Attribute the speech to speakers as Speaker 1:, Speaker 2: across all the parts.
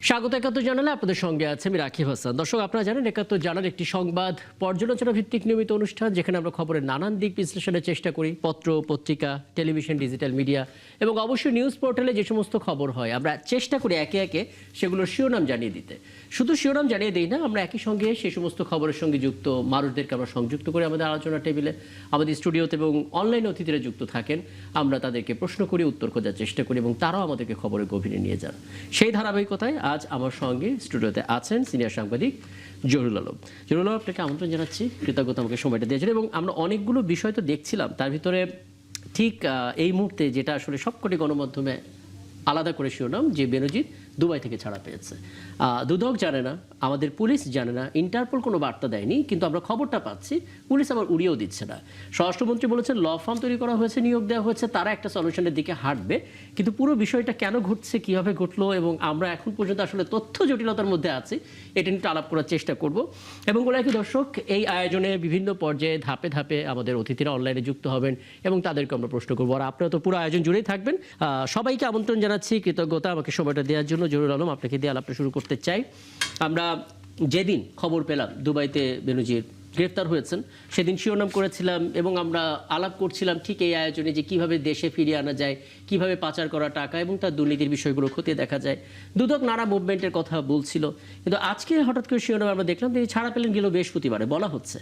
Speaker 1: স্বাগত একাত্তর জানালে আপনাদের সঙ্গে আছে আমি রাকিব হাসান। দর্শক, আপনারা জানেন একাত্তর জানার একটি সংবাদ পর্যালোচনা ভিত্তিক নিয়মিত অনুষ্ঠান, যেখানে আমরা খবরের নানান দিক বিশ্লেষণের চেষ্টা করি। পত্র, পত্রিকা, টেলিভিশন, ডিজিটাল মিডিয়া এবং অবশ্যই নিউজ পোর্টালে যে সমস্ত খবর হয় আমরা চেষ্টা করি একে একে সেগুলোর শিরোনাম জানিয়ে দিতে। শুধু শিরোনাম জানিয়ে দিই না, আমরা একই সঙ্গে সেই সমস্ত খবরের সঙ্গে যুক্ত মানুষদেরকে আমরা সংযুক্ত করে আমাদের আলোচনা টেবিলে, আমাদের স্টুডিওতে এবং অনলাইন অতিথিরা যুক্ত থাকেন। আমরা তাদেরকে প্রশ্ন করি, উত্তর খোঁজার চেষ্টা করি এবং তারাও আমাদেরকে খবরের গভীরে নিয়ে যান। সেই ধারাবাহিকতায় আজ আমার সঙ্গে স্টুডিওতে আছেন সিনিয়র সাংবাদিক জহুরুল আলম। জহুরুল আলম, আপনাকে আমন্ত্রণ জানাচ্ছি, কৃতজ্ঞতা আমাকে সময়টা দিয়েছেন। এবং আমরা অনেকগুলো বিষয় তো দেখছিলাম, তার ভিতরে ঠিক এই মুহূর্তে যেটা আসলে সবকটি গণমাধ্যমে আলাদা করে শিরোনাম, যে বেনজির দুবাই থেকে ছাড়া পেয়েছে। দুদক জানে না, আমাদের পুলিশ জানে না, ইন্টারপোল কোনো বার্তা দেয়নি, কিন্তু আমরা খবরটা পাচ্ছি, পুলিশ আবার উড়িয়েও দিচ্ছে না। স্বরাষ্ট্রমন্ত্রী বলেছেন ল ফার্ম তৈরি করা হয়েছে, নিয়োগ দেওয়া হয়েছে, তারা একটা সলিউশনের দিকে হাঁটবে। কিন্তু পুরো বিষয়টা কেন ঘটছে, কীভাবে ঘটলো এবং আমরা এখন পর্যন্ত আসলে তথ্য জটিলতার মধ্যে আছি, এটা নিয়ে আলাপ করার চেষ্টা করব। এবং বলে কি দর্শক, এই আয়োজনে বিভিন্ন পর্যায়ে ধাপে ধাপে আমাদের অতিথিরা অনলাইনে যুক্ত হবেন এবং তাদেরকে আমরা প্রশ্ন করবো। আর আপনারা তো পুরো আয়োজন জুড়েই থাকবেন। সবাইকে আমন্ত্রণ জানাচ্ছি, কৃতজ্ঞতা আমাকে সময়টা দেওয়ার জন্য। জহুরুল আলম, আপনাকে দিয়ে আলাপটা শুরু করতে চাই। আমরা যেদিন খবর পেলাম দুবাইতে বেনজির গ্রেফতার হয়েছেন, সেদিন শিরোনাম করেছিলাম এবং আমরা আলাপ করছিলাম ঠিক এই আয়োজনে, যে কিভাবে দেশে ফিরিয়ে আনা যায়, কিভাবে পাচার করা টাকা এবং তার দুর্নীতির বিষয়গুলো খতিয়ে দেখা যায়। দুদক নানা মুভমেন্টের কথা বলছিল, কিন্তু আজকে হঠাৎ করে শিরোনাম আমরা দেখলাম যে ছাড়া পেলেন গেল বৃহস্পতিবারে, বলা হচ্ছে।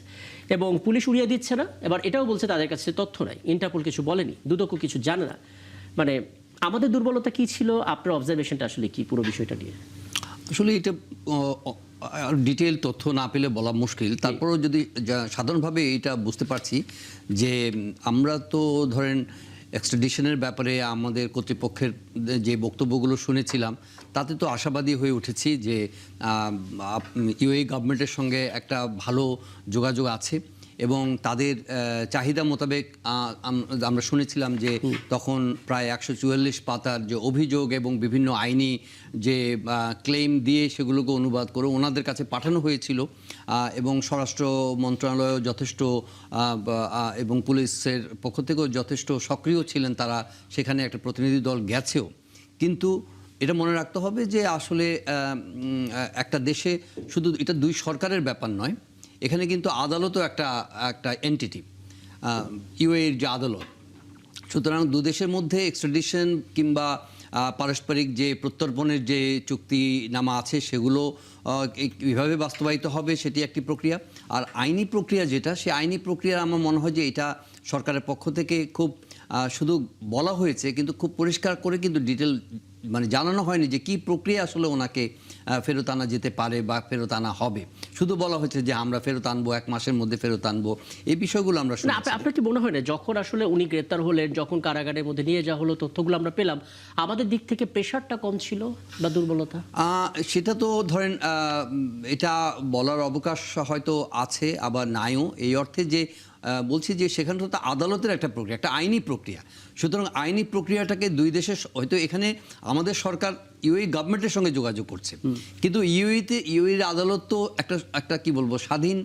Speaker 1: এবং পুলিশ উড়িয়ে দিচ্ছে না, এবার এটাও বলছে তাদের কাছে তথ্য নাই, ইন্টারপোল কিছু বলেনি, দুদকও কিছু জানে না। মানে আমাদের দুর্বলতা কি ছিল, আপনার অবজারভেশনটা আসলে কি পুরো বিষয়টা নিয়ে?
Speaker 2: আসলে এটা ডিটেল তথ্য না পেলে বলা মুশকিল। তারপরও যদি সাধারণভাবে এটা বুঝতে পারছি যে আমরা তো ধরেন এক্সট্রাডিশনের ব্যাপারে আমাদের কর্তৃপক্ষের যে বক্তব্যগুলো শুনেছিলাম, তাতে তো আশাবাদী হয়ে উঠেছি যে ইউএই গভর্নমেন্টের সঙ্গে একটা ভালো যোগাযোগ আছে এবং তাদের চাহিদা মোতাবেক আমরা শুনেছিলাম যে তখন প্রায় 144 পাতার যে অভিযোগ এবং বিভিন্ন আইনি যে ক্লেম দিয়ে সেগুলোকে অনুবাদ করে ওনাদের কাছে পাঠানো হয়েছিল। এবং স্বরাষ্ট্র মন্ত্রণালয় যথেষ্ট এবং পুলিশের পক্ষ থেকেও যথেষ্ট সক্রিয় ছিলেন, তারা সেখানে একটা প্রতিনিধি দল গেছেও। কিন্তু এটা মনে রাখতে হবে যে আসলে একটা দেশে শুধু এটা দুই সরকারের ব্যাপার নয়, এখানে কিন্তু আদালতও একটা এন্টিটি, ইউএইর যে আদালত। সুতরাং দু দেশের মধ্যে এক্সট্রাডিশন কিংবা পারস্পরিক যে প্রত্যর্পণের যে চুক্তিনামা আছে সেগুলো কীভাবে বাস্তবায়িত হবে সেটি একটি প্রক্রিয়া। আর আইনি প্রক্রিয়া যেটা, সেই আইনি প্রক্রিয়া আমার মনে হয় যে এটা সরকারের পক্ষ থেকে খুব শুধু বলা হয়েছে, কিন্তু খুব পরিষ্কার করে কিন্তু ডিটেল মানে জানানো হয়নি যে কী প্রক্রিয়া আসলে ওনাকে ফেরত আনা যেতে পারে বা ফেরত আনা হবে। শুধু বলা হয়েছে যে আমরা ফেরত আনবো, 1 মাসের মধ্যে ফেরত আনবো, এই বিষয়গুলো আমরা শুনি।
Speaker 1: আপনার কি মনে হয় না, যখন আসলে উনি গ্রেপ্তার হলেন, যখন কারাগারের মধ্যে নিয়ে যাওয়া হলো, তথ্যগুলো আমরা পেলাম, আমাদের দিক থেকে প্রেশারটা কম ছিল বা দুর্বলতা?
Speaker 2: সেটা তো ধরেন এটা বলার অবকাশ হয়তো আছে, আবার নাইও, এই অর্থে যে বলছি যে সেখানে তো আদালতের একটা প্রক্রিয়া, একটা আইনি প্রক্রিয়া। সুতরাং আইনি প্রক্রিয়াটাকে দুই দেশের, হয়তো এখানে আমাদের সরকার ইউএই গভর্নমেন্টের সঙ্গে যোগাযোগ করছে, কিন্তু ইউএইর আদালত তো একটা কি বলবো স্বাধীন,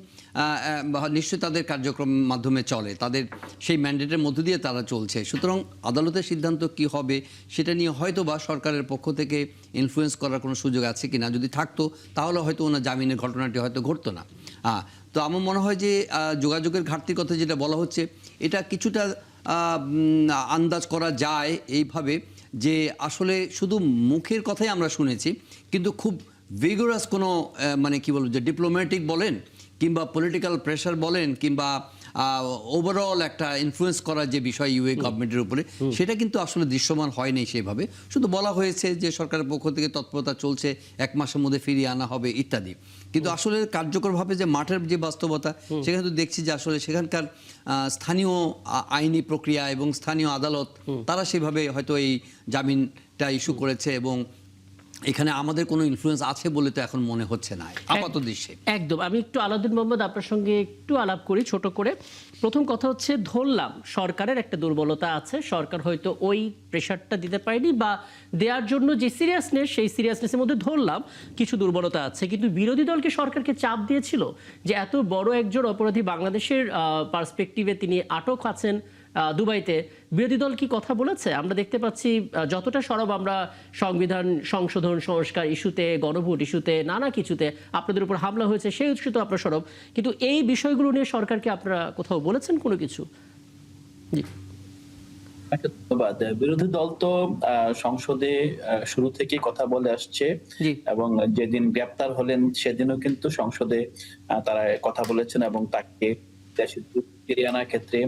Speaker 2: নিশ্চয়ই তাদের কার্যক্রম মাধ্যমে চলে, তাদের সেই ম্যান্ডেটের মধ্য দিয়ে তারা চলছে। সুতরাং আদালতের সিদ্ধান্ত কি হবে সেটা নিয়ে হয়তো বা সরকারের পক্ষ থেকে ইনফ্লুয়েন্স করার কোনো সুযোগ আছে কি না, যদি থাকতো তাহলে হয়তো ওনার জামিনের ঘটনাটি হয়তো ঘটতো না। তো আমার মনে হয় যে যোগাযোগের ঘাটতির কথা যেটা বলা হচ্ছে, এটা কিছুটা আন্দাজ করা যায় এইভাবে যে আসলে শুধু মুখের কথাই আমরা শুনেছি, কিন্তু খুব ভিগোরাস কোনো মানে কি বলবো যে ডিপ্লোম্যাটিক বলেন কিংবা পলিটিক্যাল প্রেশার বলেন কিংবা ওভারঅল একটা ইনফ্লুয়েন্স করার যে বিষয় ইউএই গভর্নমেন্টের উপরে, সেটা কিন্তু আসলে দৃশ্যমান হয়নি সেভাবে। শুধু বলা হয়েছে যে সরকারের পক্ষ থেকে তৎপরতা চলছে, 1 মাসের মধ্যে ফিরিয়ে আনা হবে ইত্যাদি। কিন্তু আসলে কার্যকরভাবে যে মাঠের যে বাস্তবতা, সেখানে তো দেখছি যে আসলে সেখানকার স্থানীয় আইনি প্রক্রিয়া এবং স্থানীয় আদালত তারা সেভাবে হয়তো এই জামিনটা ইস্যু করেছে এবং এখানে আমাদের কোনো ইনফ্লুয়েন্স আছে বলে তো এখন মনে হচ্ছে না আপাত দৃশ্যে।
Speaker 1: একদম। আমি একটু আলাউদ্দিন মোহাম্মদ আপনার সঙ্গে একটু আলাপ করি ছোট করে। প্রথম কথা হচ্ছে, ধরলাম সরকারের একটা দুর্বলতা আছে, সরকার হয়তো ওই প্রেশারটা দিতে পারেনি বা দেওয়ার জন্য যে সিরিয়াসনেস, সেই সিরিয়াসনেসের মধ্যে ধরলাম কিছু দুর্বলতা আছে। কিন্তু বিরোধী দলকে সরকারকে চাপ দিয়েছিল যে এত বড় একজন অপরাধী, বাংলাদেশের পার্সপেক্টিভে তিনি আটক আছেন, দুবাইতে, বিরোধী দল কি কথা বলেছে? আমরা দেখতে পাচ্ছি যতটা সরব আমরা সংবিধান সংশোধন সংস্কার ইস্যুতে, গণভোট ইস্যুতে, নানা কিছুতে আপনাদের উপর হামলা হয়েছে, সেই ইস্যুতে আপনারা সরব, কিন্তু এই বিষয়গুলো নিয়ে সরকারকে আপনারা কোথাও বলেছেন কোনো কিছু? জি,
Speaker 3: ধন্যবাদ। বিরোধী দল তো সংসদে শুরু থেকেই কথা বলে আসছে
Speaker 1: জি,
Speaker 3: এবং যেদিন গ্রেপ্তার হলেন সেদিনও কিন্তু সংসদে তারা কথা বলেছেন এবং তাকে দেশে ফিরিয়ে আনার ক্ষেত্রে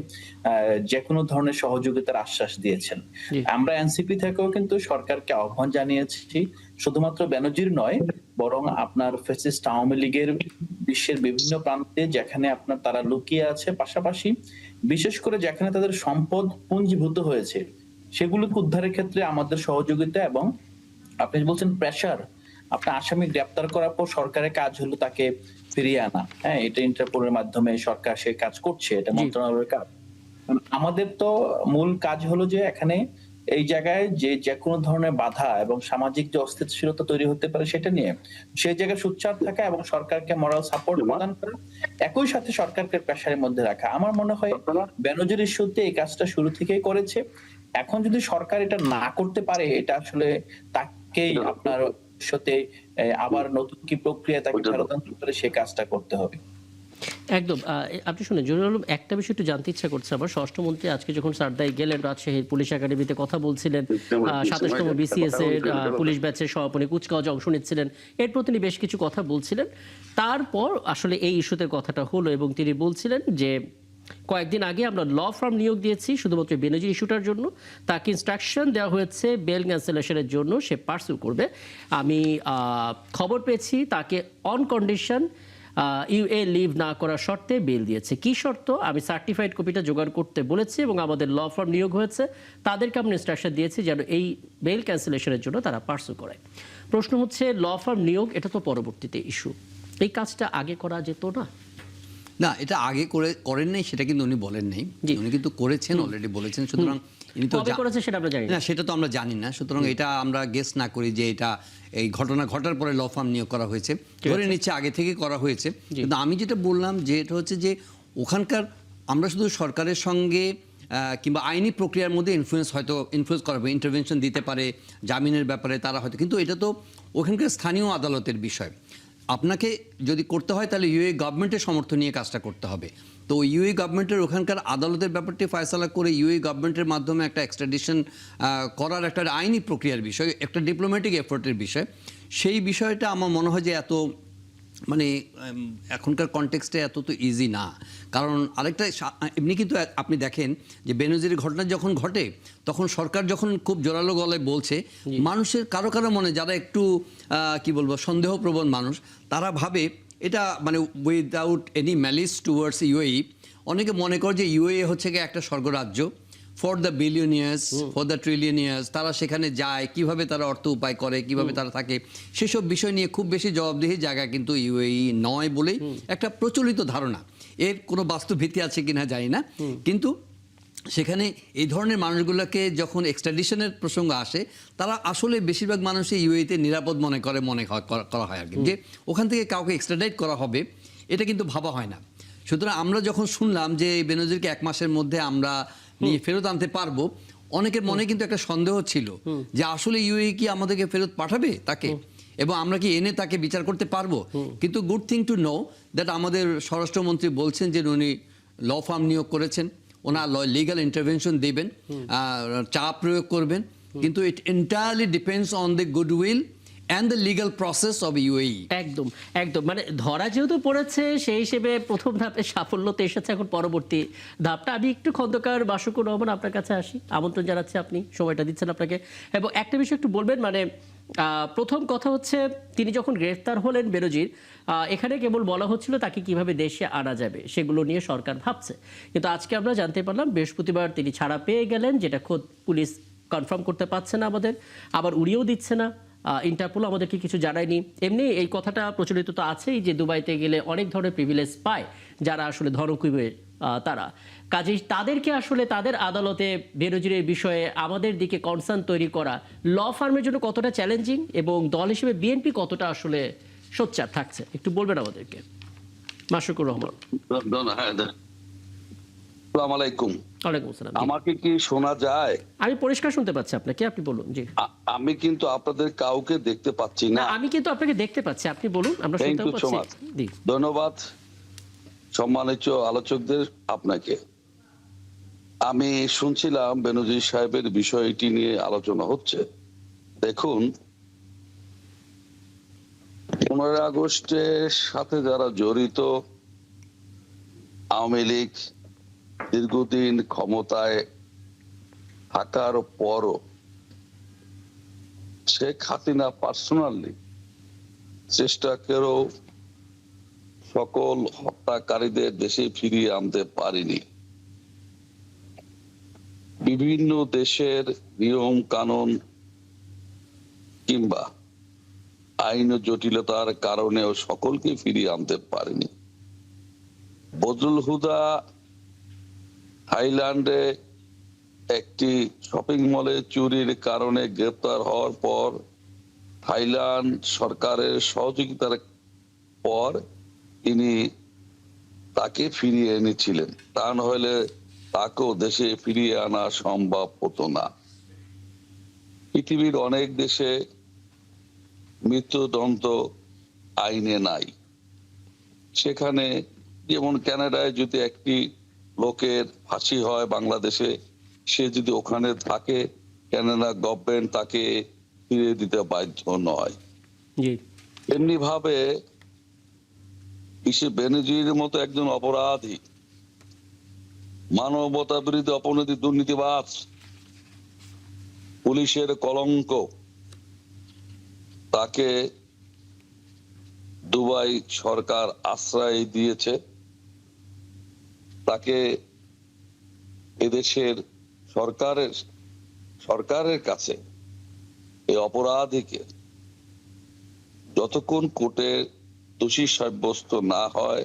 Speaker 3: যে কোনো ধরনের সহযোগিতার আশ্বাস দিয়েছেন।
Speaker 1: জি,
Speaker 3: আমরা এনসিপি থেকেও কিন্তু সরকারকে আহ্বান জানিয়েছি, শুধুমাত্র বেনজির নয় বরং আপনার ফ্যাসিস্ট আওয়ামী লীগের বিশ্বের বিভিন্ন প্রান্তে যেখানে আপনার তারা লুকিয়ে আছে, পাশাপাশি বিশেষ করে যেখানে তাদের সম্পদ পুঞ্জীভূত হয়েছে সেগুলোকে উদ্ধারের ক্ষেত্রে আমাদের সহযোগিতা এবং আপনি বলছেন প্রেসার, আপনার আসামি গ্রেপ্তার করার পর সরকারের কাজ হলো তাকে ফিরিয়ে আনা। হ্যাঁ, এটা ইন্টারপোলের মাধ্যমে সরকার সেই কাজ করছে, এটা
Speaker 1: জি,
Speaker 3: মন্ত্রণালয়ের কাজ। আমাদের তো মূল কাজ হলো যে এখানে এই জায়গায় যে কোনো ধরনের বাধা এবং সামাজিক যে অস্থিতিশীলতা তৈরি হতে পারে সেটা নিয়ে সেই জায়গায় সোচ্চার থাকা এবং সরকারকে মোরাল সাপোর্ট প্রদান করা, একই সাথে সরকারকে প্রেসারের মধ্যে রাখা। আমার মনে হয় বেনজির ইস্যুতে এই কাজটা শুরু থেকেই করেছে। এখন যদি সরকার এটা না করতে পারে, এটা আসলে তাকেই আপনার ভবিষ্যতে আবার নতুন কি প্রক্রিয়া তাকে ফেরত আনতে পারে সেই কাজটা করতে হবে।
Speaker 1: একদম। আপনি শুনেন জহিরুল আলম, একটা বিষয় একটু জানতে ইচ্ছা করছে আমার। স্বরাষ্ট্রমন্ত্রী আজকে যখন সারদায় গেলেন, রাজশাহীর পুলিশ একাডেমিতে কথা বলছিলেন, ২৭তম বিসিএস এর পুলিশ ব্যাচের সমাপনী কুচকাওয়াজে অংশ নিচ্ছিলেন, এরপর তিনি বেশ কিছু কথা বলছিলেন। তারপর আসলে এই ইস্যুতে কথাটা হলো এবং তিনি বলছিলেন যে কয়েকদিন আগে আমরা ল ফার্ম নিয়োগ দিয়েছি শুধুমাত্র বেনজির ইস্যুটার জন্য, তাকে ইনস্ট্রাকশন দেওয়া হয়েছে বেল ক্যান্সেলেশনের জন্য সে পার্সু করবে। আমি খবর পেয়েছি তাকে অন কন্ডিশন ইউএ লিভ না করার শর্তে বেল দিয়েছে। কি শর্ত? আমি সার্টিফাইড কপিটা জোগাড় করতে বলেছি এবং আমাদের ল ফার্ম নিয়োগ হয়েছে, তাদেরকে আমি ইনস্ট্রাকশন দিয়েছি যেন এই বেল ক্যান্সেলেশনের জন্য তারা পার্সু করে। প্রশ্ন হচ্ছে, ল ফার্ম নিয়োগ এটা তো পরবর্তীতে ইস্যু, এই কাজটা আগে করা যেত না?
Speaker 2: না, এটা আগে করেন নাই সেটা কিন্তু উনি বলেন নাই,
Speaker 1: জি।
Speaker 2: উনি কিন্তু করেছেন, অলরেডি বলেছেন। সুতরাং ইনি তো
Speaker 1: কবে করেছে সেটা আমরা জানি না।
Speaker 2: না, সেটা তো আমরা জানি না। সুতরাং এটা আমরা গেস না করি যে এটা এই ঘটনা ঘটার পরে ল ফার্ম নিয়োগ করা হয়েছে, ধরে নিচ্ছে আগে থেকে করা হয়েছে। কিন্তু আমি যেটা বললাম যে এটা হচ্ছে যে ওখানকার আমরা শুধু সরকারের সঙ্গে কিংবা আইনি প্রক্রিয়ার মধ্যে ইনফ্লুয়েন্স করা হবে, ইন্টারভেনশন দিতে পারে জামিনের ব্যাপারে তারা হয়তো, কিন্তু এটা তো ওখানকার স্থানীয় আদালতের বিষয়। আপনাকে যদি করতে হয় তাহলে ইউএ গভর্নমেন্টের সমর্থন নিয়ে কাজটা করতে হবে। তো ইউএ গভর্নমেন্টের ওখানকার আদালতের ব্যাপারটি ফয়সালা করে ইউএ গভর্নমেন্টের মাধ্যমে একটা এক্সট্রাডিশন করার একটা আইনি প্রক্রিয়ার বিষয়, একটা ডিপ্লোম্যাটিক এফোর্টের বিষয়। সেই বিষয়টা আমার মনে হয় যে এত মানে এখনকার কনটেক্সটে এত তো ইজি না। কারণ আরেকটা এমনি কিন্তু আপনি দেখেন যে বেনজিরের ঘটনা যখন ঘটে তখন সরকার যখন খুব জোরালো গলায় বলছে, মানুষের কারো কারো মনে যারা একটু কি বলবো সন্দেহপ্রবণ মানুষ, তারা ভাবে এটা মানে without any malice towards UAE, অনেকে মনে করে যে ইউএই হচ্ছে গিয়ে একটা স্বর্গরাজ্য for the billionaires, for the trillionaires. তারা সেখানে যায়, কিভাবে তারা অর্থ উপায় করে, কিভাবে তারা থাকে, সেসব বিষয় নিয়ে খুব বেশি জবাবদিহি জায়গা কিন্তু ইউএই নয় বলেই একটা প্রচলিত ধারণা। এর কোনো বাস্তব ভিত্তি আছে কিনা জানি না, কিন্তু সেখানে এই ধরনের মানুষগুলোকে যখন এক্সট্রাডিশনের প্রসঙ্গ আসে, তারা আসলে বেশিরভাগ মানুষই ইউএইতে নিরাপদ করা হয় আর কি, যে ওখান থেকে কাউকে এক্সট্রাডাইট করা হবে এটা কিন্তু ভাবা হয় না। সুতরাং আমরা যখন শুনলাম যে বেনজিরকে 1 মাসের মধ্যে আমরা নিয়ে ফেরত আনতে পারবো, অনেকের মনে কিন্তু একটা সন্দেহ ছিল যে আসলে ইউএই কি আমাদেরকে ফেরত পাঠাবে তাকে, এবং আমরা কি এনে তাকে বিচার করতে পারবো। কিন্তু good thing to know that আমাদের স্বরাষ্ট্রমন্ত্রী বলছেন যে উনি ল ফার্ম নিয়োগ করেছেন, ওনার লিগাল ইন্টারভেনশন দেবেন, চাপ প্রয়োগ করবেন, কিন্তু it entirely depends on the goodwill and the legal process of UAE.
Speaker 1: একদম একদম, মানে ধরা যেহেতু পড়েছে সেই হিসেবে প্রথম ধাপে সাফল্য তো এসেছে, এখন পরবর্তী ধাপটা। আমি একটু খন্দকার বাসুকুর রহমান আপনার কাছে আসি, আমন্ত্রণ জানাচ্ছি, আপনি সময়টা দিচ্ছেন আপনাকে। এবং একটা বিষয় একটু বলবেন, মানে প্রথম কথা হচ্ছে তিনি যখন গ্রেফতার হলেন বেনজির, এখানে কেবল বলা হচ্ছিল তাকে কিভাবে দেশে আনা যাবে সেগুলো নিয়ে সরকার ভাবছে, কিন্তু আজকে আমরা জানতে পারলাম বৃহস্পতিবার তিনি ছাড়া পেয়ে গেলেন, যেটা খোদ পুলিশ কনফার্ম করতে পারছে না আমাদের, আবার উড়িয়েও দিচ্ছে না। ইন্টারপোল আমাদেরকে কিছু জানায়নি। এমনি এই কথাটা প্রচলিত তো আছেই যে দুবাইতে গেলে অনেক ধরনের প্রিভিলেজ পায় যারা আসলে ধনকুবের তারা, কাজেই তাদেরকে আসলে তাদের আদালতে বেনজিরের বিষয়ে আমাদের দিকে কনসার্ন তৈরি করা ল ফার্মের জন্য কতটা চ্যালেঞ্জিং, এবং দল হিসেবে বিএনপি কতটা আসলে সোচ্চার থাকছে, একটু বলবেন আমাদেরকে। মাশরুকুর রহমান।
Speaker 4: আসসালামু আলাইকুম।
Speaker 1: ওয়ালাইকুম আসসালাম। জি।
Speaker 4: আমাকে কি শোনা যায়?
Speaker 1: আমি পরিষ্কার শুনতে পাচ্ছি আপনাকে, আপনি বলুন। জি।
Speaker 4: আমি কিন্তু আপনাদের কাউকে দেখতে পাচ্ছি
Speaker 1: না,
Speaker 4: না।
Speaker 1: আমি কিন্তু আপনাকে দেখতে পাচ্ছি, আপনি বলুন, আমরা
Speaker 4: থ্যাংক
Speaker 1: শুনতেও
Speaker 4: ইউ সো
Speaker 1: পাচ্ছি।
Speaker 4: মাচ।
Speaker 1: জি।
Speaker 4: ধন্যবাদ সম্মানিত আলোচকদের আপনাকে। আমি শুনছিলাম বেনজির সাহেবের বিষয়টি নিয়ে আলোচনা হচ্ছে। দেখুন, 15 আগস্টের সাথে যারা জড়িত, আওয়ামী লীগ দীর্ঘদিন ক্ষমতায় থাকার পরও শেখ হাসিনা পার্সোনালি চেষ্টা করেও সকল হত্যাকারীদের দেশে ফিরিয়ে আনতে পারেনি। বিভিন্ন দেশের নিয়ম কানুন কিংবা আইন জটিলতার কারণেও সকলকে ফিরিয়ে আনতে পারেনি। বদরুল হুদা থাইল্যান্ডে একটি শপিং মলে চুরির কারণে গ্রেপ্তার হওয়ার পর থাইল্যান্ড সরকারের সহযোগিতার পর তিনি তাকে ফিরিয়ে এনেছিলেন। তা নইলে তাকেও দেশে ফিরিয়ে আনা সম্ভব হতো না। পৃথিবীর অনেক দেশে মৃত্যুদণ্ড আইনে নাই। সেখানে যেমন কানাডায় যদি একটি লোকের ফাঁসি হয় বাংলাদেশে, সে যদি ওখানে থাকে, কানাডা গভর্নমেন্ট তাকে ফিরিয়ে দিতে বাধ্য নয়।
Speaker 1: জি।
Speaker 4: এমনি ভাবে বেনজির মতো একজন অপরাধী, মানবতা বিরোধী অপরাধী, দুর্নীতিবাজ, পুলিশের কলঙ্ক, তাকে দুবাই সরকার আশ্রয় দিয়েছে। তাকে এদেশের সরকারের কাছে এই অপরাধীকে যতক্ষণ কোর্টে দোষী সাব্যস্ত না হয়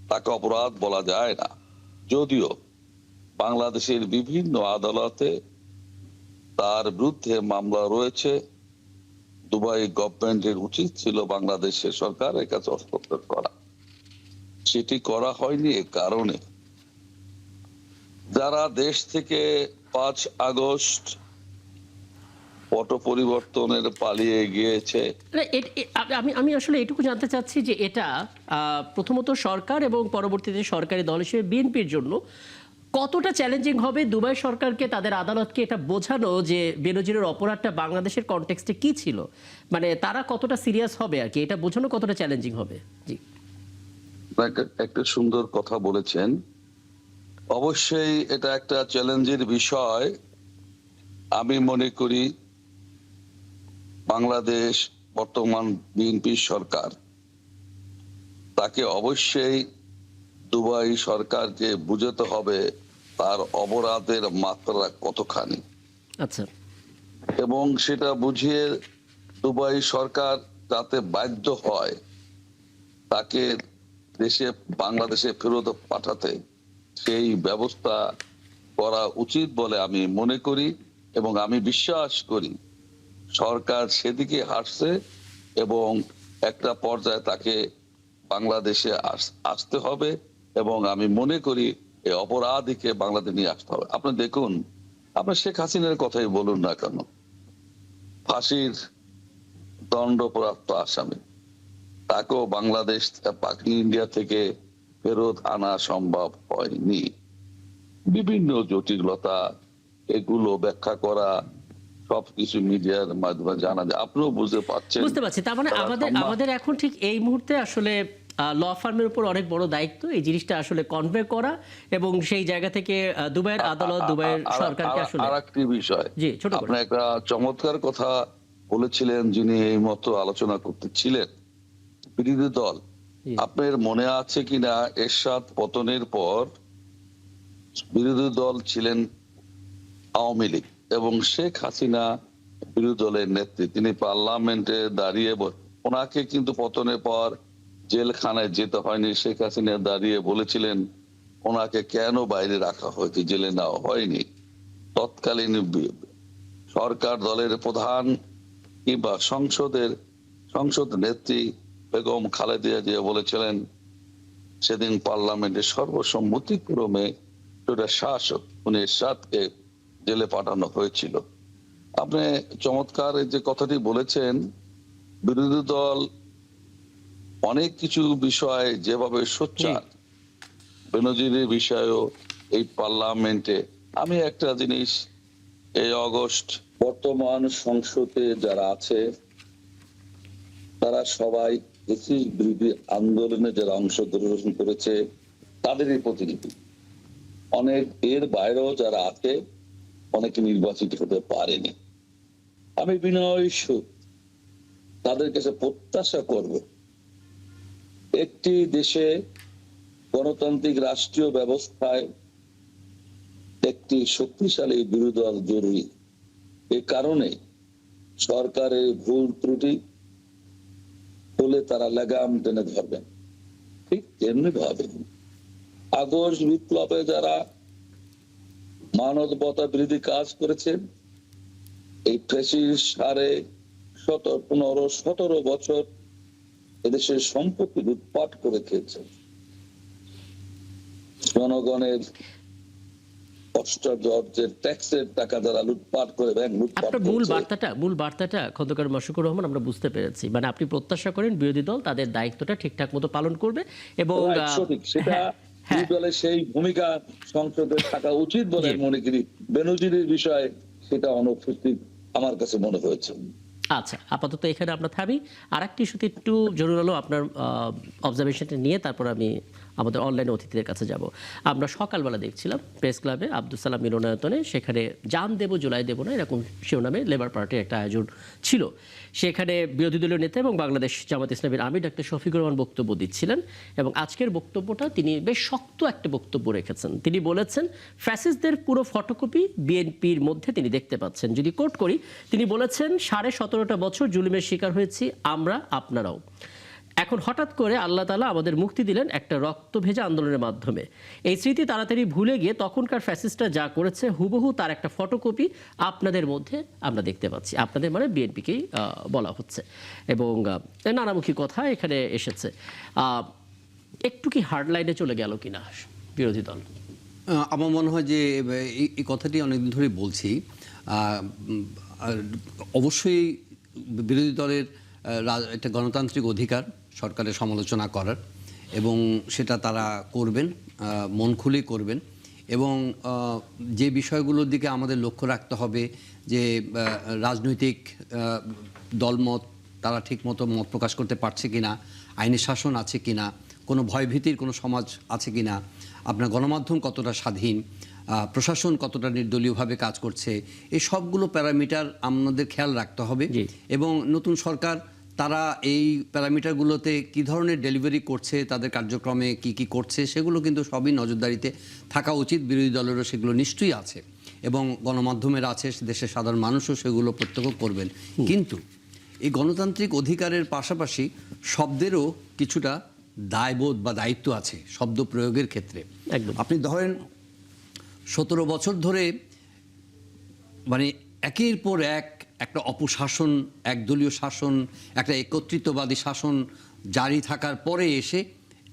Speaker 4: তাকে অপরাধ বলা যায় না। যদিও বাংলাদেশের বিভিন্ন আদালতে তার বিরুদ্ধে মামলা রয়েছে, দুবাই গভর্নমেন্টের উচিত ছিল বাংলাদেশের সরকারের কাছে হস্তান্তর করা, সেটি করা হয়নি। এ কারণে যারা দেশ থেকে 5 আগস্ট পট পরিবর্তনের পালিয়ে গিয়েছে,
Speaker 1: না, আমি আসলে এটুকু জানতে চাচ্ছি যে এটা প্রথমত সরকার এবং পরবর্তীতে সরকারি দল হিসেবে বিএনপির জন্য কতটা চ্যালেঞ্জিং হবে দুবাই সরকারকে, তাদের আদালতকে এটা বোঝানো যে বেনজিরের অপরাধটা বাংলাদেশের কনটেক্সটে কি ছিল, মানে তারা কতটা সিরিয়াস হবে আর কি, এটা বোঝানো কতটা চ্যালেঞ্জিং হবে। জি।
Speaker 4: একটা সুন্দর কথা বলেছেন। অবশ্যই এটা একটা চ্যালেঞ্জের বিষয়। আমি মনে করি বাংলাদেশ বর্তমান বিএনপি সরকার, তাকে অবশ্যই দুবাই সরকারকে বুঝাতে হবে তার অপরাধের মাত্রা কতখানি,
Speaker 1: আচ্ছা।
Speaker 4: এবং সেটা বুঝিয়ে দুবাই সরকার যাতে বাধ্য হয় তাকে বাংলাদেশে ফেরত পাঠাতে, সেই ব্যবস্থা করা উচিত বলে আমি মনে করি। এবং আমি বিশ্বাস করি সরকার সেদিকে হাঁটছে এবং একটা পর্যায়ে তাকে বাংলাদেশে আসতে হবে। এবং আমি মনে করি এই অপরাধীকে বাংলাদেশে নিয়ে আসতে হবে। আপনি দেখুন, আপনার শেখ হাসিনার কথাই বলুন না কেন, ফাঁসির দণ্ডপ্রাপ্ত আসামি, তাকেও বাংলাদেশ ইন্ডিয়া থেকে ফেরত আনা সম্ভব হয়নি। বিভিন্ন জটিলতা, এগুলো ব্যাখ্যা করা সবকিছু মিডিয়ার মাধ্যমে জানা যায়, আপনিও বুঝতে পারছেন।
Speaker 1: বুঝতে পারছি। তার মানে আমাদের এখন ঠিক এই মুহূর্তে আসলে ল ফার্মের উপর অনেক বড় দায়িত্ব এই জিনিসটা আসলে কনভে করা, এবং সেই জায়গা থেকে দুবাইয়ের আদালত, দুবাইয়ের সরকারকে আসলে
Speaker 4: আরেকটি বিষয়,
Speaker 1: জি, ছোট করে।
Speaker 4: আপনি একটা চমৎকার কথা বলেছিলেন, যিনি এই মতো আলোচনা করতেছিলেন, বিরোধী দল।
Speaker 1: জি।
Speaker 4: আপনার মনে আছে কিনা, এরশাদ পতনের পর বিরোধী দল ছিলেন আওয়ামী লীগ এবং শেখ হাসিনা বিরোধী দলের নেত্রী। তিনি পার্লামেন্টে দাঁড়িয়ে, ওনাকে কিন্তু পতনের পর জেলখানায় যেতে হয়নি। শেখ হাসিনা দাঁড়িয়ে বলেছিলেন ওনাকে কেন বাইরে রাখা হয়েছে, জেলে নেওয়া হয়নি। তৎকালীন সরকার দলের প্রধান কিংবা সংসদ নেত্রী বেগম খালেদা জিয়া বলেছিলেন সেদিন পার্লামেন্টে সর্বসম্মতিক্রমে শাসক উনি এরশাদকে জেলে পাঠানো হয়েছিল। আপনি চমৎকার এই যে কথাটি বলেছেন, বিরোধী দল অনেক কিছু বিষয় যেভাবে সোচ্চার, বেনজিরের বিষয়েও এই পার্লামেন্টে আমি একটা জিনিস, এই অগস্ট বর্তমান সংসদে যারা আছে তারা সবাই এসির বিরোধী আন্দোলনে যারা অংশগ্রহণ করেছে তাদেরই প্রতিনিধি। অনেক এর বাইরেও যারা আছে অনেকে নির্বাচিত হতে পারেনি। আমি বিনয় তাদের কাছে প্রত্যাশা করব, একটি দেশে গণতান্ত্রিক রাষ্ট্রীয় ব্যবস্থায় একটি শক্তিশালী বিরোধী দল জরুরি। এ কারণে সরকারের ভুল ত্রুটি হলে তারা লাগাম টেনে ধরবেন, ঠিক তেমনি ভাবে আগস্ট বিপ্লবে যারা মানবতা বিরোধী কাজ করেছেন, এই ফ্যাসিস্ট হারে 17 বছর এদেশের সম্পত্তি লুটপাট করে খেয়েছে, জনগণের অষ্টাদশের ট্যাক্সের টাকা যারা লুটপাট করে ব্যাংক লুটপাট
Speaker 1: আপনার মূল বার্তাটা খন্দকার মাশরুকুর রহমান আমরা বুঝতে পেরেছি। মানে আপনি প্রত্যাশা করেন বিরোধী দল তাদের দায়িত্বটা ঠিকঠাক মতো পালন করবে এবং
Speaker 4: সঠিক সেটা বিরোধী দলের সেই ভূমিকা সংসদে থাকা উচিত বলে মনে করি। বেনজিরের বিষয়ে সেটা অনুপস্থিত আমার কাছে মনে হয়েছে।
Speaker 1: আচ্ছা, আপাতত এখানে আমরা থামি। আর একটি ইস্যুতে একটু জরুরি হলো আপনার অবজারভেশনটা নিয়ে তারপর আমি আমাদের অনলাইন অতিথিদের কাছে যাব। আমরা সকালবেলা দেখছিলাম প্রেস ক্লাবে আব্দুল সালাম মিলনায়তনে, সেখানে জান দেব জুলাই দেব না এরকম শিরোনামে লেবার পার্টির একটা আয়োজন ছিল। সেখানে বিরোধী দলীয় নেতা এবং বাংলাদেশ জামাত ইসলামীর আমির ডাক্তার শফিকুর রহমান বক্তব্য দিচ্ছিলেন এবং আজকের বক্তব্যটা তিনি বেশ শক্ত একটা বক্তব্য রেখেছেন। তিনি বলেছেন ফ্যাসিস্টদের পুরো ফটোকপি বিএনপির মধ্যে তিনি দেখতে পাচ্ছেন। যদি কোট করি, তিনি বলেছেন 17.5 বছর জুলুমের শিকার হয়েছি আমরা, আপনারাও। এখন হঠাৎ করে আল্লাহ তাআলা আমাদের মুক্তি দিলেন একটা রক্ত ভেজা আন্দোলনের মাধ্যমে। এই স্মৃতি তাড়াতাড়ি ভুলে গিয়ে তখনকার ফ্যাসিস্টরা যা করেছে হুবহু তার একটা ফটোকপি আপনাদের মধ্যে আমরা দেখতে পাচ্ছি। আপনাদের মানে বিএনপিকেই বলা হচ্ছে এবং নানামুখী কথা এখানে এসেছে। একটু কি হার্ড লাইনে চলে গেল কিনা বিরোধী দল?
Speaker 2: আমার মনে হয় যে এই কথাটি অনেকদিন ধরে বলছি। অবশ্যই বিরোধী দলের একটা গণতান্ত্রিক অধিকার সরকারের সমালোচনা করার, এবং সেটা তারা করবেন, মন খুলে করবেন। এবং যে বিষয়গুলোর দিকে আমাদের লক্ষ্য রাখতে হবে যে রাজনৈতিক দলমত তারা ঠিকমতো মত প্রকাশ করতে পারছে কিনা, আইনের শাসন আছে কিনা, কোনো ভয়ভীতির কোনো সমাজ আছে কিনা, আপনার গণমাধ্যম কতটা স্বাধীন, প্রশাসন কতটা নির্দলীয়ভাবে কাজ করছে, এই সবগুলো প্যারামিটার আমাদের খেয়াল রাখতে হবে। এবং নতুন সরকার তারা এই প্যারামিটারগুলোতে কী ধরনের ডেলিভারি করছে, তাদের কার্যক্রমে কি কি করছে, সেগুলো কিন্তু সবই নজরদারিতে থাকা উচিত। বিরোধী দলেরও সেগুলো নিশ্চয়ই আছে এবং গণমাধ্যমের আছে, দেশের সাধারণ মানুষও সেগুলো প্রত্যক্ষ করবেন। কিন্তু এই গণতান্ত্রিক অধিকারের পাশাপাশি শব্দেরও কিছুটা দায়বোধ বা দায়িত্ব আছে শব্দ প্রয়োগের ক্ষেত্রে। আপনি ধরেন 17 বছর ধরে মানে একের পর একটা অপশাসন, একদলীয় শাসন, একটা একত্রিতবাদী শাসন জারি থাকার পরে এসে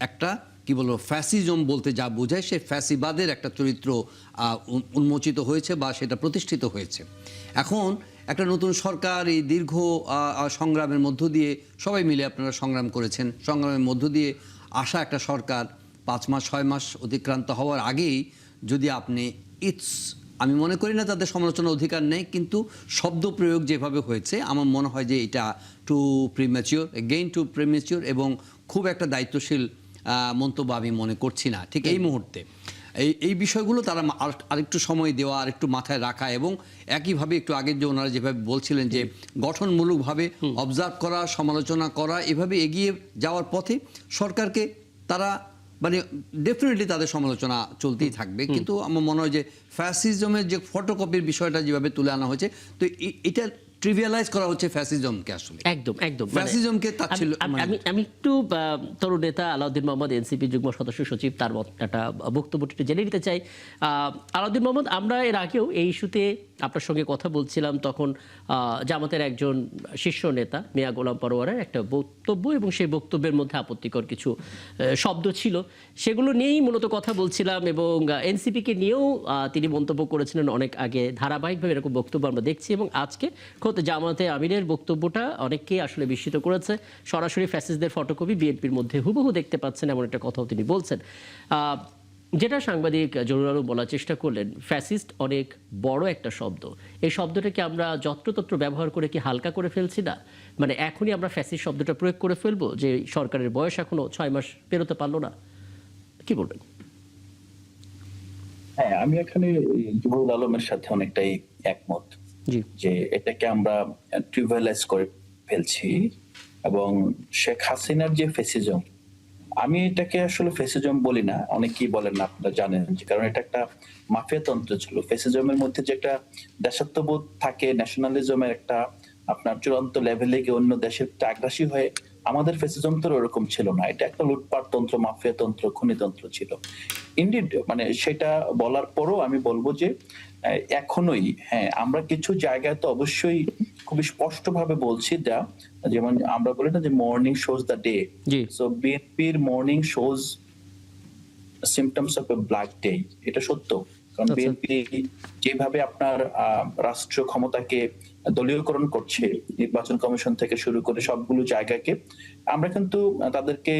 Speaker 2: একটা কি বলবো ফ্যাসিজম বলতে যা বোঝায় সে ফ্যাসিবাদের একটা চরিত্র উন্মোচিত হয়েছে বা সেটা প্রতিষ্ঠিত হয়েছে। এখন একটা নতুন সরকার এই দীর্ঘ সংগ্রামের মধ্য দিয়ে সবাই মিলে আপনারা সংগ্রাম করেছেন, সংগ্রামের মধ্য দিয়ে আসা একটা সরকার 5 মাস 6 মাস অতিক্রান্ত হওয়ার আগেই যদি আপনি আমি মনে করি না তাদের সমালোচনার অধিকার নেই, কিন্তু শব্দ প্রয়োগ যেভাবে হয়েছে আমার মনে হয় যে এটা টু প্রিম্যাচিওর এবং খুব একটা দায়িত্বশীল মন্তব্য আমি মনে করছি না ঠিক এই মুহূর্তে। এই বিষয়গুলো তারা আরেকটু সময় দেওয়া, আরেকটু মাথায় রাখা এবং একইভাবে একটু আগে যে ওনারা যেভাবে বলছিলেন যে গঠনমূলকভাবে অবজার্ভ করা, সমালোচনা করা, এভাবে এগিয়ে যাওয়ার পথে সরকারকে তারা মানে ডেফিনেটলি তাদের সমালোচনা চলতেই থাকবে। কিন্তু আমার মনে হয় যে ফ্যাসিজমের যে ফটোকপির বিষয়টা যেভাবে তুলে আনা হয়েছে, তো এটা ট্রিভিয়ালাইজ করা হচ্ছে ফ্যাসিজমকে আসলে।
Speaker 1: একদম একদম
Speaker 2: ফ্যাসিজমকে তাচ্ছিল্য
Speaker 1: আমি একটু তরুণ নেতা আলাউদ্দিন মোহাম্মদ এনসিপি যুগ্ম সদস্য সচিব তার একটা বক্তব্যটি একটু জেনে নিতে চাই। আলাউদ্দিন মোহাম্মদ, আমরা এর আগেও এই ইস্যুতে আপনার সঙ্গে কথা বলছিলাম, তখন জামাতের একজন শীর্ষ নেতা মিয়া গোলাম পরোয়ারের একটা বক্তব্য এবং সেই বক্তব্যের মধ্যে আপত্তিকর কিছু শব্দ ছিল, সেগুলো নিয়েই মূলত কথা বলছিলাম এবং এনসিপিকে নিয়েও তিনি মন্তব্য করেছিলেন অনেক আগে। ধারাবাহিকভাবে এরকম বক্তব্য আমরা দেখছি এবং আজকে খোদ জামাতে আমিরের বক্তব্যটা অনেককেই আসলে বিস্মিত করেছে। সরাসরি ফ্যাসিস্টদের ফটোকপি বিএনপির মধ্যে হুবহু দেখতে পাচ্ছেন, এমন একটা কথাও তিনি বলছেন। যেটা সাংবাদিক জরুর আলম বলার চেষ্টা করলেন, ফ্যাসিস্ট অনেক বড় একটা শব্দ। এই শব্দটাকে আমরা যত্রতত্র ব্যবহার করে কি হালকা করে ফেলছি না? মানে এখনই আমরা ফ্যাসিস্ট শব্দটা প্রয়োগ করে ফেলবো যে সরকারের বয়স এখনো 6 মাস পেরোতে পারলো না? কি বলবেন?
Speaker 3: হ্যাঁ, আমি এখানে জহুরুল আলমের সাথে অনেকটাই একমত যে এটাকে আমরা ট্রিভিয়ালাইজ করে ফেলছি এবং শেখ হাসিনার যে ফেসিজম, আমি এটাকে আসলে ফেসিজম বলি না, অনেকেই বলেন না, আপনারা জানেন, কারণ এটা একটা মাফিয়াতন্ত্র ছিল। ফেসিজমের মধ্যে যে একটা দেশাত্মবোধ থাকে, ন্যাশনালিজমের একটা আপনার চূড়ান্ত লেভেলে গিয়ে অন্য দেশের আগ্রাসী হয়ে, আমাদের ফেসিজম তো ওরকম ছিল না। এটা একটা লুটপাট তন্ত্র, মাফিয়াতন্ত্র, খনিতন্ত্র ছিল ইনডিড। মানে সেটা বলার পরও আমি বলবো যে এখনোই হ্যাঁ, আমরা কিছু জায়গায় তো অবশ্যই খুবই স্পষ্ট ভাবে বলছি, যেমন আমরা বলি না যে morning shows the day, so বিএনপির morning shows symptoms of a black day. এটা সত্য, কারণ বিএনপি যেভাবে আপনার রাষ্ট্র ক্ষমতাকে দলীয়করণ করছে, নির্বাচন কমিশন থেকে শুরু করে সবগুলো জায়গাকে, আমরা কিন্তু তাদেরকে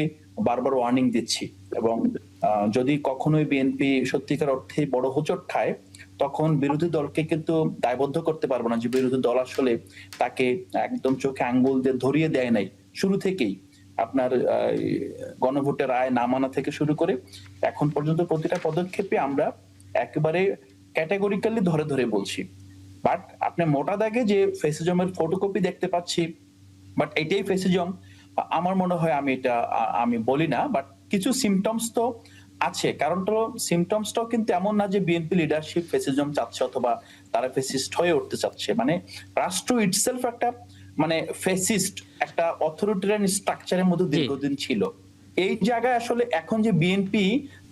Speaker 3: বারবার ওয়ার্নিং দিচ্ছি এবং যদি কখনোই বিএনপি সত্যিকার অর্থে বড় হোঁচট খায়, তখন বিরোধী দলকে কিন্তু দায়বদ্ধ করতে পারবো না যে বিরোধী দল আসলে তাকে একদম চোখে আঙ্গুল দিয়ে ধরিয়ে দেয় নাই শুরু থেকেই। আপনার গণভোটের রায় না মানা থেকে শুরু করে এখন পর্যন্ত প্রতিটা পদক্ষেপে আমরা একেবারে ক্যাটাগরিক্যালি ধরে ধরে বলছি। বাট আপনি মোটা দাগে যে ফেসিজমের ফটোকপি দেখতে পাচ্ছি, বাট এটাই ফেসিজম, আমার মনে হয় আমি বলি না। বাট কিছু সিমটমস তো আছে, কারণ তো সিমটমসটাও কিন্তু এমন না যে বিএনপি লিডারশিপ ফেসিজম চাচ্ছে অথবা তারা ফেসিস্ট হয়ে উঠতে চাচ্ছে। মানে রাষ্ট্র ইটসেলফ একটা মানে ফেসিস্ট একটা অথরিটেরিয়ান স্ট্রাকচারের মধ্যে দীর্ঘদিন ছিল। এই জায়গায় আসলে এখন যে বিএনপি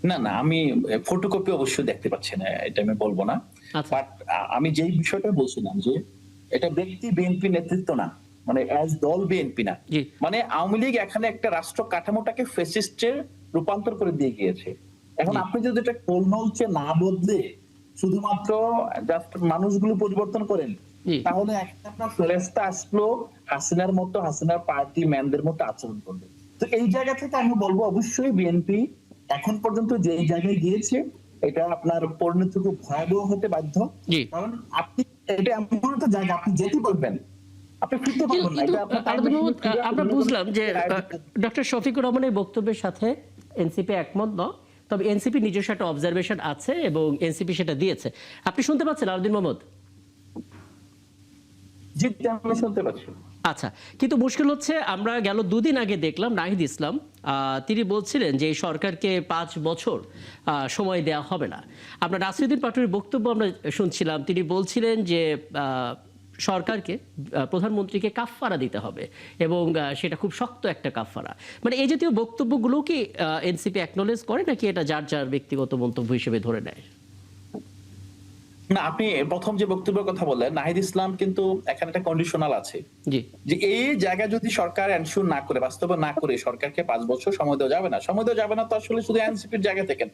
Speaker 3: না, আমি ফটোকপি অবশ্যই দেখতে পাচ্ছি না, এটা আমি বলবো না। বাট আমি যেই বিষয়টা বলছিলাম যে এটা ব্যক্তি বিএনপি নেতৃত্ব না, মানে অ্যাজ দল বিএনপি না, মানে আওয়ামী লীগ এখানে একটা রাষ্ট্র কাঠামোটাকে ফেসিস্টের রূপান্তর করে দিয়ে গিয়েছে। এখন আপনি যদি এটা কোলনলচে না বদলে শুধুমাত্র জাস্ট মানুষগুলো পরিবর্তন করেন, তাহলে আপনার ফেরেস্তা আসলো হাসিনার মতো, হাসিনার পার্টি ম্যানদের মতো আচরণ করবে। তো এই জায়গা থেকে আমি বলবো অবশ্যই বিএনপি এখন পর্যন্ত যে জায়গায় গিয়েছে, এটা আপনার পরিণতি খুব ভয়াবহ হতে বাধ্য। কারণ আপনি এটা এমন একটা জায়গা, আপনি যেতে পারবেন, আপনি ফিরতে পারবেন না।
Speaker 1: আমরা বুঝলাম যে ডক্টর শফিকুর রহমানের বক্তব্যের সাথে এনসিপি একমত নয়, তবে এনসিপি নিজস্ব একটা অবজারভেশন আছে এবং এনসিপি সেটা দিয়েছে। আপনি শুনতে পাচ্ছেন আলাউদ্দিন মোহাম্মদ?
Speaker 3: জি, আমি শুনতে পাচ্ছি।
Speaker 1: আচ্ছা, কিন্তু মুশকিল হচ্ছে আমরা গেল 2 দিন আগে দেখলাম নাহিদ ইসলাম তিনি বলছিলেন যে এই সরকারকে 5 বছর সময় দেওয়া হবে না। আমরা নাসিরুদ্দিন পাটোয়ারির বক্তব্য আমরা শুনছিলাম, তিনি বলছিলেন যে সরকারকে, প্রধানমন্ত্রীকে কাফফারা দিতে হবে এবং সেটা খুব শক্ত একটা কাফফারা। মানে এই জাতীয় বক্তব্যগুলো কি এনসিপি অ্যাকনলেজ করে নাকি এটা যার যার ব্যক্তিগত মন্তব্য হিসেবে ধরে নেয়?
Speaker 3: না, আপনি প্রথম যে বক্তব্যের কথা বললেন, নাহিদ ইসলাম কিন্তু এখানে একটা কন্ডিশনাল আছে যে এই জায়গা যদি সরকার এনশিওর না করে, বাস্তবে না করে, সরকারকে 5 বছর সময় দেওয়া যাবে না। সময় দেওয়া যাবে না তো আসলে শুধু এনসিপির জায়গা থেকে।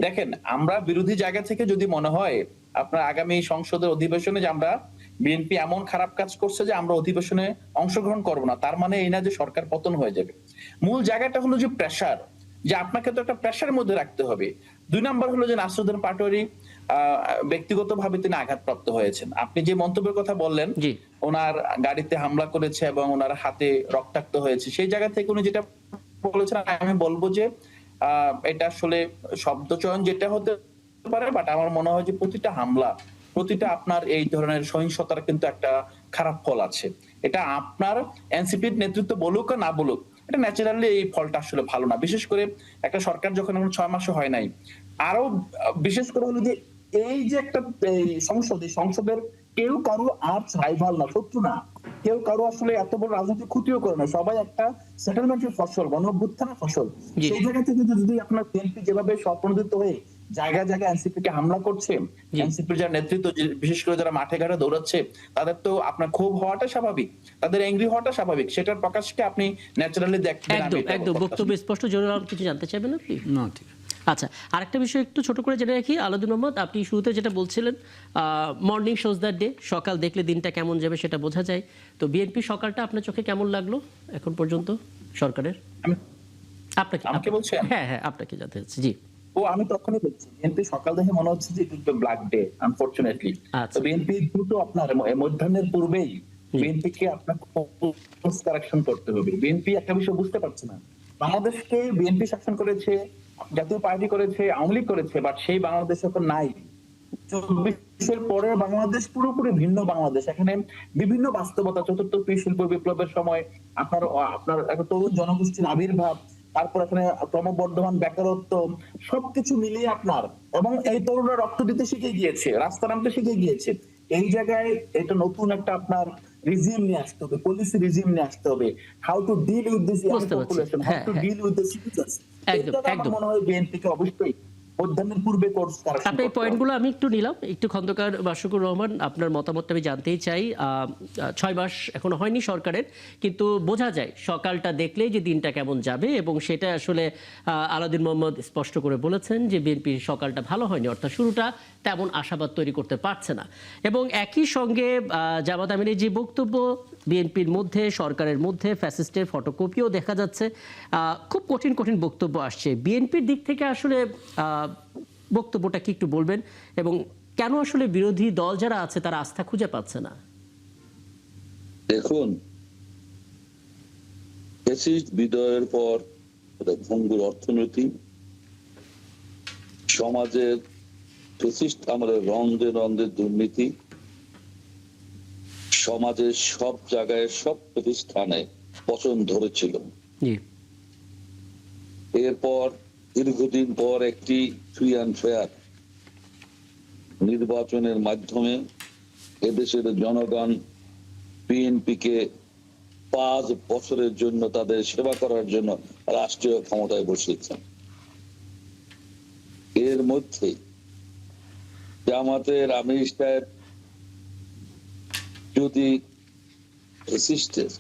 Speaker 3: দেখেন, আমরা বিরোধী জায়গা থেকে যদি মনে হয় আপনার আগামী সংসদের অধিবেশনে যে আমরা বিএনপি এমন খারাপ কাজ করছে যে আমরা অধিবেশনে অংশগ্রহণ করবো না, তার মানে এই না যে সরকার পতন হয়ে যাবে। মূল জায়গাটা হলো যে প্রেসার, যে আপনাকে তো একটা প্রেসারের মধ্যে রাখতে হবে। 2 নাম্বার হলো যে নাসিরুদ্দিন পাটোয়ারি ব্যক্তিগতভাবে তিনি আঘাতপ্রাপ্ত হয়েছেন। আপনি যে মন্তব্যের কথা বললেন, ওনার গাড়িতে হামলা করেছে এবং ওনার হাতে রক্তাক্ত হয়েছে, সেই জায়গা থেকে উনি যেটা বলেছেন, আমি বলবো যে এটা আসলে শব্দ চয়ন যেটা হতে পারে, বাট আমার মনে হয় যে প্রতিটা হামলা, প্রতিটা আপনার এই ধরনের সহিংসতার কিন্তু একটা খারাপ ফল আছে। এটা আপনার এনসিপির নেতৃত্ব বলুক না বলুক, এটা ন্যাচারালি এই ফলটা আসলে ভালো না। বিশেষ করে একটা সরকার যখন এখন 6 মাসও হয় নাই, আরো বিশেষ করে হলো যে এই যে একটা সংসদ, এই সংসদের কেউ কারো আর্চ রাইভাল না, শত্রু না, কেউ কারো আসলে এত বড় রাজনৈতিক ক্ষতিও করে না, সবাই একটা সেটেলমেন্টের ফসল, গণ-অভ্যুত্থানের ফসল।
Speaker 1: জি।
Speaker 3: সেই জায়গা থেকে যদি আপনার বিএনপি যেভাবে স্বপ্রণোদিত হয়ে জায়গায় জায়গায় এনসিপি কে হামলা করছে,
Speaker 1: জি।
Speaker 3: এনসিপির যারা নেতৃত্ব, বিশেষ করে যারা মাঠে ঘাটে দৌড়াচ্ছে, তাদের তো আপনার ক্ষোভ হওয়াটা স্বাভাবিক, তাদের অ্যাংরি হওয়াটা স্বাভাবিক, সেটার প্রকাশকে আপনি ন্যাচারালি দেখবেন।
Speaker 1: একদম একদম বক্তব্য স্পষ্ট। জরুরি কিছু জানতে চাইবেন আপনি?
Speaker 2: না, ঠিক আছে।
Speaker 1: আচ্ছা, আরেকটা বিষয় একটু ছোট করে জেনে রাখি আলাউদ্দিন মোহাম্মদ, আপনি শুরুতে যেটা বলছিলেন মর্নিং শোজ দ্যাট ডে, সকাল দেখলে দিনটা কেমন যাবে সেটা বোঝা যায়। তো বিএনপি সকালটা আপনার চোখে কেমন লাগলো এখন পর্যন্ত সরকারের? আপনাকে
Speaker 3: আমাকে বলছেন?
Speaker 1: হ্যাঁ হ্যাঁ, আপনাকে জানতে চাচ্ছি। জি।
Speaker 3: আমি তখনই বলছি বিএনপি সকাল দেখে মনে হচ্ছে যে ইট ব্ল্যাক ডে আনফরচুনেটলি।
Speaker 1: আচ্ছা।
Speaker 3: তো বিএনপি দ্রুত আপনার মধ্যাহ্নের পূর্বেই বিএনপি কে আপনার কোর্স কারেকশন করতে হবে। বিএনপি একটা বিষয় বুঝতে পারছে না, বাংলাদেশকে বিএনপি শাসন করেছে, জাতীয় পার্টি করেছে, আওয়ামী লীগ করেছে, বাট সেই বাংলাদেশ এখন নাই। 24-এর পরে বাংলাদেশ পুরোপুরি ভিন্ন বাংলাদেশ। এখানে বিভিন্ন বাস্তবতা, চতুর্থ শিল্প বিপ্লবের সময় আপনার আপনার একটা তরুণ জনগোষ্ঠীর আবির্ভাব, তারপর এখানে ক্রমবর্ধমান বেকারত্ব, সবকিছু মিলিয়ে আপনার, এবং এই তরুণরা রক্ত দিতে শিখে গিয়েছে, রাস্তা নামতে শিখে গিয়েছে। এই জায়গায় এটা নতুন একটা আপনার রিজিম নিয়ে আসতে হবে, পলিসি রিজিম নিয়ে আসতে হবে, how to deal with this young
Speaker 1: বুঝতে পারছি।
Speaker 3: পপুলেশন, হাউ
Speaker 1: হ্যাঁ,
Speaker 3: টু
Speaker 1: হ্যাঁ।
Speaker 3: Deal with the citizens.
Speaker 1: একদম,
Speaker 3: এটা আমার
Speaker 1: একদম।
Speaker 3: মনে হয় বিএনপি কে অবশ্যই মধ্যাহ্নের পূর্বে কোর্স কারেকশন
Speaker 1: আপনার এই
Speaker 3: করতে হবে।
Speaker 1: পয়েন্টগুলো আমি একটু নিলাম। একটু খন্দকার মাশরুকুর রহমান, আপনার মতামতটা আমি জানতেই চাই। 6 মাস এখনো হয়নি সরকারের, কিন্তু বোঝা যায় সকালটা দেখলেই যে দিনটা কেমন যাবে, এবং সেটা আসলে আলাউদ্দিন মোহাম্মদ স্পষ্ট করে বলেছেন যে বিএনপির সকালটা ভালো হয়নি, অর্থাৎ শুরুটা তেমন আশাবাদ তৈরি করতে পারছে না। এবং একই সঙ্গে জামাত আমিনের যে বক্তব্য, বিএনপির মধ্যে সরকারের মধ্যে ফ্যাসিস্টের ফটোকপিও দেখা যাচ্ছে। খুব কঠিন কঠিন বক্তব্য আসছে বিএনপির দিক থেকে। আসলে বক্তব্যটা কি একটু বলবেন, এবং কেন আসলে বিরোধী দল যারা আছে তারা আস্থা খুঁজে পাচ্ছে না?
Speaker 4: দেখুন, ফ্যাসিস্ট বিদায়ের পর একটা ভঙ্গুর অর্থনীতি, সমাজের ফ্যাসিস্ট আমলের রন্ধে রন্ধে দুর্নীতি, সমাজের সব জায়গায় সব প্রতিষ্ঠানে পচন ধরেছিল।
Speaker 1: জি।
Speaker 4: এরপর দীর্ঘদিন পর একটি ফ্রি অ্যান্ড ফেয়ার নির্বাচনের মাধ্যমে এদেশের জনগণ বিএনপিকে 5 বছরের জন্য তাদের সেবা করার জন্য রাষ্ট্রীয় ক্ষমতায় বসিয়েছেন। এর মধ্যে জামাতের আমির সাহেব যদি ফ্যাসিস্টের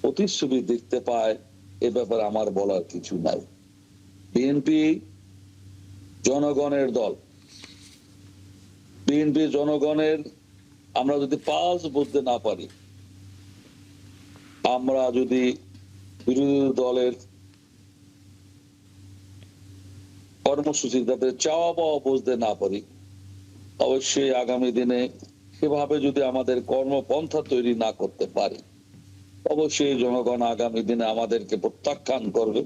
Speaker 4: প্রতিচ্ছবি দেখতে পায়, এ ব্যাপারে আমার বলার কিছু নাই। বিএনপি জনগণের দল, বিএনপি জনগণের, আমরা যদি 5 বুঝতে না পারি, আমরা যদি বিরোধী দলের কর্মসূচি তাদের চাওয়া পাওয়া বুঝতে না পারি, অবশ্যই আগামী দিনে সেভাবে যদি আমাদের কর্মপন্থা তৈরি না করতে পারি, অবশ্যই জনগণ আগামী দিনে আমাদেরকে প্রত্যাখ্যান করবে,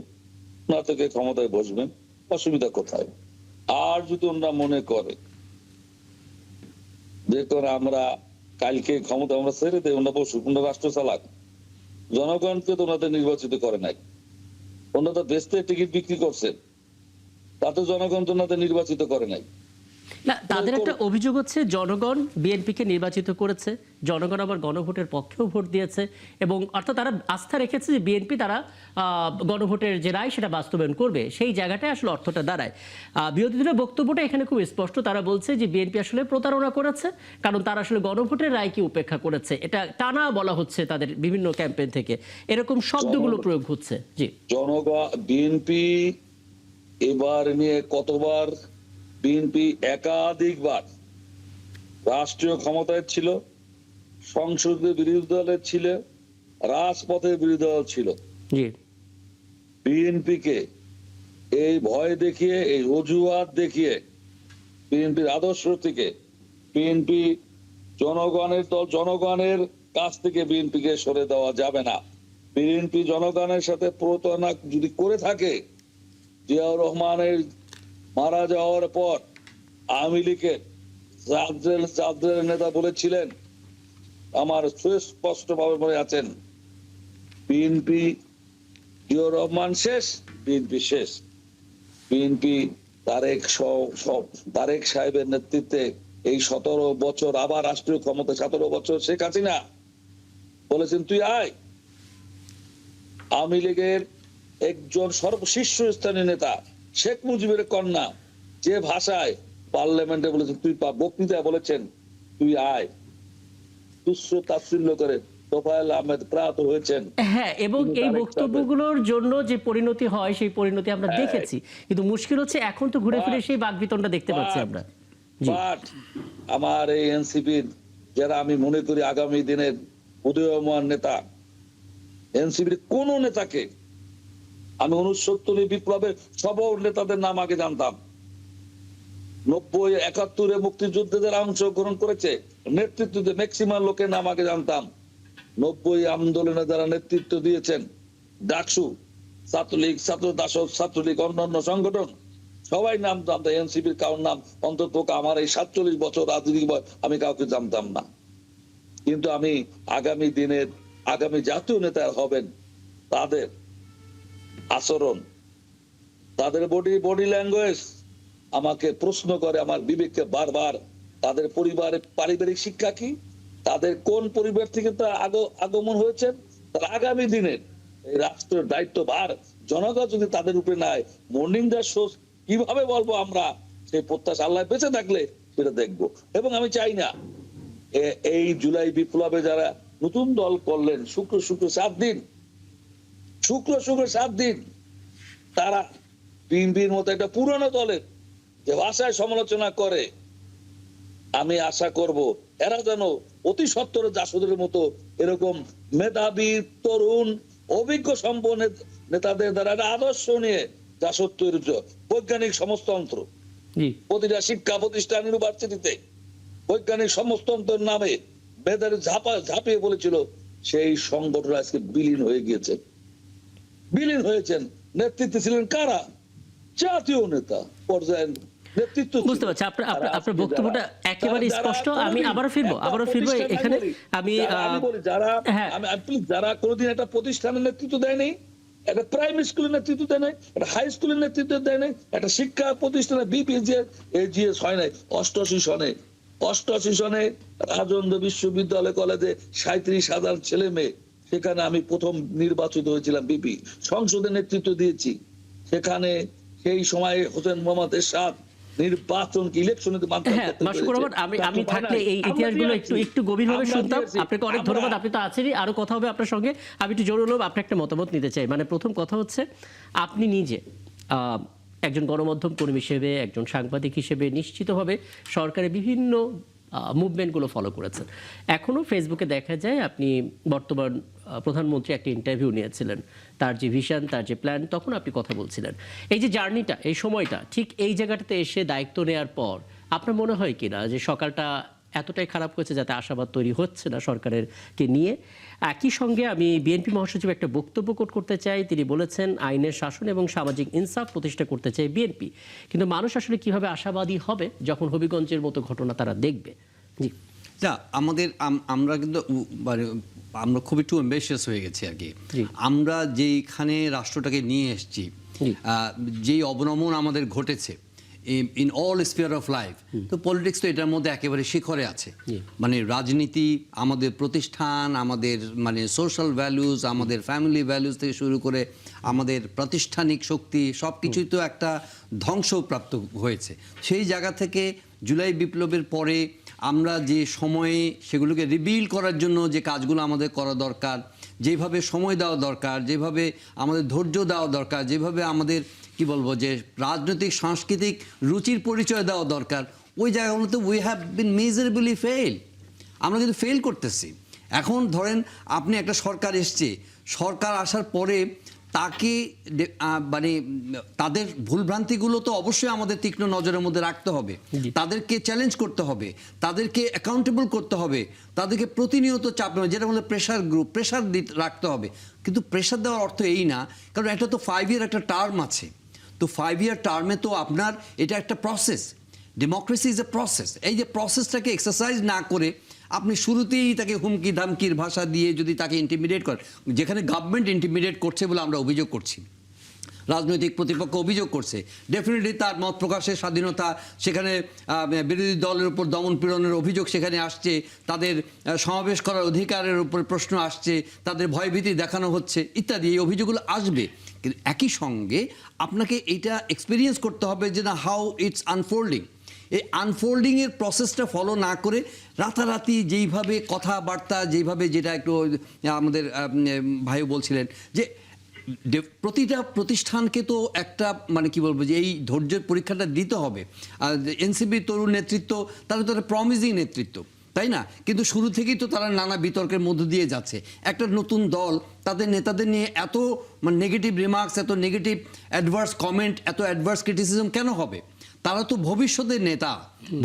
Speaker 4: না থেকে ক্ষমতায় বসবেন। অসুবিধা কোথায়? আর যদি ওনারা মনে করে দেখুন আমরা কালকে ক্ষমতা আমরা ছেড়ে দেয়, ওনারা বসুক, ওনারা রাষ্ট্র চালাক, জনগণকে তো ওনাদের নির্বাচিত করে নাই, ওনারা তো বেচতে টিকিট বিক্রি করছেন, তাতে জনগণ তো ওনাদের নির্বাচিত করে নাই।
Speaker 1: না, তাদের একটা অভিযোগ হচ্ছে জনগণ বিএনপিকে নির্বাচিত করেছে, জনগণ আবার গণভোটের পক্ষেও ভোট দিয়েছে, এবং অর্থাৎ তারা আস্থা রেখেছে যে বিএনপি তারা গণভোটের যে রায় সেটা বাস্তবায়ন করবে। সেই জায়গাটায় আসলে অর্থটা দাঁড়ায়। বিরোধীদের বক্তব্যটা এখানে খুব স্পষ্ট, তারা বলছে যে বিএনপি আসলে প্রতারণা করেছে, কারণ তারা আসলে গণভোটের রায়কে উপেক্ষা করেছে। এটা টানা বলা হচ্ছে তাদের বিভিন্ন ক্যাম্পেইন থেকে, এরকম শব্দগুলো প্রয়োগ হচ্ছে। জি।
Speaker 4: জনগণ বিএনপি এবার নিয়ে কতবার, বিএনপি একাধিকবার রাষ্ট্রীয় ক্ষমতায় ছিল, সংসদে বিরোধী দলের ছিল, রাজপথে বিরোধী দল ছিল।
Speaker 1: জি।
Speaker 4: বিএনপিকে এই ভয় দেখিয়ে, এই অজুহাত দেখিয়ে, বিএনপির আদর্শ থেকে, বিএনপি জনগণের দল, জনগণের কাছ থেকে বিএনপিকে সরে দেওয়া যাবে না। বিএনপি জনগণের সাথে প্রতারণা যদি করে থাকে, জিয়াউর রহমানের মারা যাওয়ার পর আওয়ামী লীগের জাদ্রের নেতা বলেছিলেন, আমার সুস্পষ্ট ভাবে মনে আছেন, বিএনপি জিয়াউর রহমান শেষ, বিএনপি শেষ। বিএনপি তারেক সাহেবের নেতৃত্বে এই 17 বছর আবার রাষ্ট্রীয় ক্ষমতা, 17 বছর শেখ হাসিনা বলেছেন তুই আয়। আওয়ামী লীগের একজন সর্বশীর্ষ স্থানীয় নেতা শেখ মুজিবের কন্যা যে ভাষায় পার্লামেন্টে বলেছেন তুই বক্তৃতায় বলেছেন তুই আয়, তুচ্ছ তাচ্ছিল্য করে তোফায়েল আহমেদ প্রয়াত হয়েছেন।
Speaker 1: হ্যাঁ, এবং এই বক্তব্যগুলোর জন্য যে পরিণতি হয় সেই পরিণতি আমরা দেখেছি, কিন্তু মুশকিল হচ্ছে এখন তো ঘুরে ফিরে সেই বাকবিতণ্ডা দেখতে পাচ্ছি আমরা।
Speaker 4: বাট আমার এই এনসিপির যারা আমি মনে করি আগামী দিনের উদীয়মান নেতা, এনসিপির কোন নেতাকে আমি 69 বিপ্লবের সব নেতাদের নাম আগে জানতাম, 90-71 মুক্তিযুদ্ধে যারা অংশগ্রহণ করেছে নেতৃত্ব ম্যাক্সিমাম লোকের নাম আগে জানতাম, 90 আন্দোলনে যারা নেতৃত্ব দিয়েছেন, ডাকসু, ছাত্রলীগ, ছাত্র দাসক, ছাত্রলীগ, অন্যান্য সংগঠন সবাই নাম জানতাম। এনসিপির কারোর নাম অন্তত আমার এই 47 বছর রাজনীতি আমি কাউকে জানতাম না। কিন্তু আমি আগামী দিনের আগামী জাতীয় নেতা হবেন তাদের আচরণ, তাদের বডি ল্যাঙ্গুয়েজ আমাকে প্রশ্ন করে, আমার বিবেককে বারবার। তাদের পরিবারের পারিবারিক শিক্ষা কি, তাদের কোন পরিবার থেকে তারা আগমন হয়েছেন, তার আগামী দিনের এই রাষ্ট্রের দায়িত্বভার জনগণ যদি তাদের উপরে নেয়, মর্নিং দ্য শো কিভাবে বলবো আমরা, সেই প্রত্যাশা আল্লাহ বেঁচে থাকলে সেটা দেখবো। এবং আমি চাই না এই জুলাই বিপ্লবে যারা নতুন দল করলেন শুক্র 7 দিন তারা বিএনপির মতো একটা পুরনো দলের যে ভাষায় সমালোচনা করে, আমি আশা করব এরা যেন অতি সত্বর জাসদের মতো এরকম মেধাবী তরুণ অভিজ্ঞ সম্পন্ন নেতাদের দ্বারা একটা আদর্শ নিয়ে জাসদ তৈরি, বৈজ্ঞানিক সমাজতন্ত্র প্রতিটা শিক্ষা প্রতিষ্ঠান ইউনিভার্সিটিতে বৈজ্ঞানিক সমাজতন্ত্রের নামে মেধাবী ঝাঁপিয়ে বলেছিল, সেই সংগঠন আজকে বিলীন হয়েছেন। নেতৃত্বে ছিলেন কারা? জাতীয় নেতা পর্যায়ের নেতৃত্ব।
Speaker 1: বুঝতে পারছি আপনার বক্তব্যটা একেবারে স্পষ্ট। আমি আবারও ফিরবো এখানে। আমি
Speaker 4: বলি যারা কোনোদিন একটা প্রতিষ্ঠানের নেতৃত্ব দেয়নি, একটা প্রাইমারি স্কুলের নেতৃত্ব দেয় নাই, একটা হাই স্কুলের নেতৃত্ব দেয় নাই, একটা শিক্ষা প্রতিষ্ঠানে বিপিএস হয় নাই। 88 সনে রাজেন্দ্র বিশ্ববিদ্যালয় কলেজে 37,000 ছেলে মেয়ে, সেখানে আমি প্রথম নির্বাচিত হয়েছিলাম বিপি, সংসদে নেতৃত্ব দিয়েছি। সেখানে সেই সময় হোসেন মোহাম্মদ এরশাদ নির্বাচন কি ইলেকশনে
Speaker 1: আমি থাকলে এই ইতিহাসগুলো একটু গভীরভাবে শুনতাম। আপনাকে অনেক ধন্যবাদ, আপনি তো আছেনই, আরো কথা হবে আপনার সঙ্গে। আমি একটু জোর হলো আপনার একটা মতামত নিতে চাই। মানে প্রথম কথা হচ্ছে, আপনি নিজে একজন গণমাধ্যম কর্মী হিসেবে, একজন সাংবাদিক হিসেবে নিশ্চিতভাবে সরকারের বিভিন্ন মুভমেন্টগুলো ফলো করেছেন। এখনও ফেসবুকে দেখা যায় আপনি বর্তমান প্রধানমন্ত্রী একটা ইন্টারভিউ নিয়েছিলেন, তার যে ভিশন, তার যে প্ল্যান, তখন আপনি কথা বলছিলেন। এই যে জার্নিটা, এই সময়টা, ঠিক এই জায়গাটাতে এসে দায়িত্ব নেওয়ার পর আপনার মনে হয় কিনা যে সকালটা এতটাই খারাপ হয়েছে যাতে আশাবাদ তৈরি হচ্ছে না সরকারেরকে নিয়ে? একই সঙ্গে আমি বিএনপি মহাসচিব একটা বক্তব্য কোট করতে চাই। তিনি বলেছেন আইনের শাসন এবং সামাজিক ইনসাফ প্রতিষ্ঠা করতে চাই বিএনপি, কিন্তু মানুষ আসলে কিভাবে আশাবাদী হবে যখন হবিগঞ্জের মতো ঘটনা তারা দেখবে? জি
Speaker 2: না, আমরা কিন্তু আমরা খুব একটু অ্যাম্বিশিয়াস হয়ে গেছি আর কি। আমরা যেইখানে রাষ্ট্রটাকে নিয়ে এসেছি, যেই অবনমন আমাদের ঘটেছে in all spear of life, তো পলিটিক্স তো এটার মধ্যে একেবারে শিখরে আছে। মানে রাজনীতি, আমাদের প্রতিষ্ঠান, আমাদের মানে সোশ্যাল ভ্যালুজ, আমাদের ফ্যামিলি ভ্যালুজ থেকে শুরু করে আমাদের প্রাতিষ্ঠানিক শক্তি সব কিছুই তো একটা ধ্বংসপ্রাপ্ত হয়েছে। সেই জায়গা থেকে জুলাই বিপ্লবের পরে আমরা যে সময়ে সেগুলোকে রিবিল্ড করার জন্য যে কাজগুলো আমাদের করা দরকার, যেভাবে সময় দেওয়া দরকার, যেভাবে আমাদের ধৈর্য দেওয়া দরকার, যেভাবে আমাদের কি বলবো যে রাজনৈতিক সাংস্কৃতিক রুচির পরিচয় দেওয়া দরকার, ওই জায়গাগুলোতে উই হ্যাভ বিন মেজারেবলি ফেল। আমরা কিন্তু ফেল করতেছি। এখন ধরেন আপনি একটা সরকার এসছে, সরকার আসার পরে তাকে মানে তাদের ভুলভ্রান্তিগুলো তো অবশ্যই আমাদের তীক্ষ্ণ নজরের মধ্যে রাখতে হবে, তাদেরকে চ্যালেঞ্জ করতে হবে, তাদেরকে অ্যাকাউন্টেবল করতে হবে, তাদেরকে প্রতিনিয়ত চাপ, যেটা বলে প্রেশার গ্রুপ, প্রেশার রাখতে হবে। কিন্তু প্রেশার দেওয়ার অর্থ এই না, কারণ এটা তো 5 ইয়ার একটা টার্ম আছে। তো 5 ইয়ার টার্মে তো আপনার এটা একটা process, democracy is a process. এই যে প্রসেসটাকে এক্সারসাইজ না করে আপনি শুরুতেই তাকে হুমকি ধামকির ভাষা দিয়ে যদি তাকে ইন্টিমিডেট করেন, যেখানে গভর্নমেন্ট ইন্টিমিডেট করছে বলে আমরা অভিযোগ করছি, রাজনৈতিক প্রতিপক্ষ অভিযোগ করছে, ডেফিনেটলি তার মত প্রকাশের স্বাধীনতা, সেখানে বিরোধী দলের উপর দমন পীড়নের অভিযোগ সেখানে আসছে, তাদের সমাবেশ করার অধিকারের উপর প্রশ্ন আসছে, তাদের ভয়ভীতি দেখানো হচ্ছে ইত্যাদি, এই অভিযোগগুলো আসবে। কিন্তু একই সঙ্গে আপনাকে এটা এক্সপিরিয়েন্স করতে হবে যে না, হাউ ইটস আনফোল্ডিং। এই আনফোল্ডিংয়ের প্রসেসটা ফলো না করে রাতারাতি যেইভাবে কথাবার্তা, যেইভাবে, যেটা একটু আমাদের ভাইও বলছিলেন যে প্রতিটা প্রতিষ্ঠানকে তো একটা মানে কি বলবো যে এই ধৈর্যের পরীক্ষাটা দিতে হবে। আর এনসিপি তরুণ নেতৃত্ব, তারা তো একটা প্রমিজিং নেতৃত্ব, তাই না? কিন্তু শুরু থেকেই তো তারা নানা বিতর্কের মধ্য দিয়ে যাচ্ছে। একটা নতুন দল তাদের নেতাদের নিয়ে এত মানে নেগেটিভ রিমার্কস, এত নেগেটিভ অ্যাডভার্স কমেন্ট, এত অ্যাডভার্স ক্রিটিসিজম কেন হবে? তারা তো ভবিষ্যতের নেতা,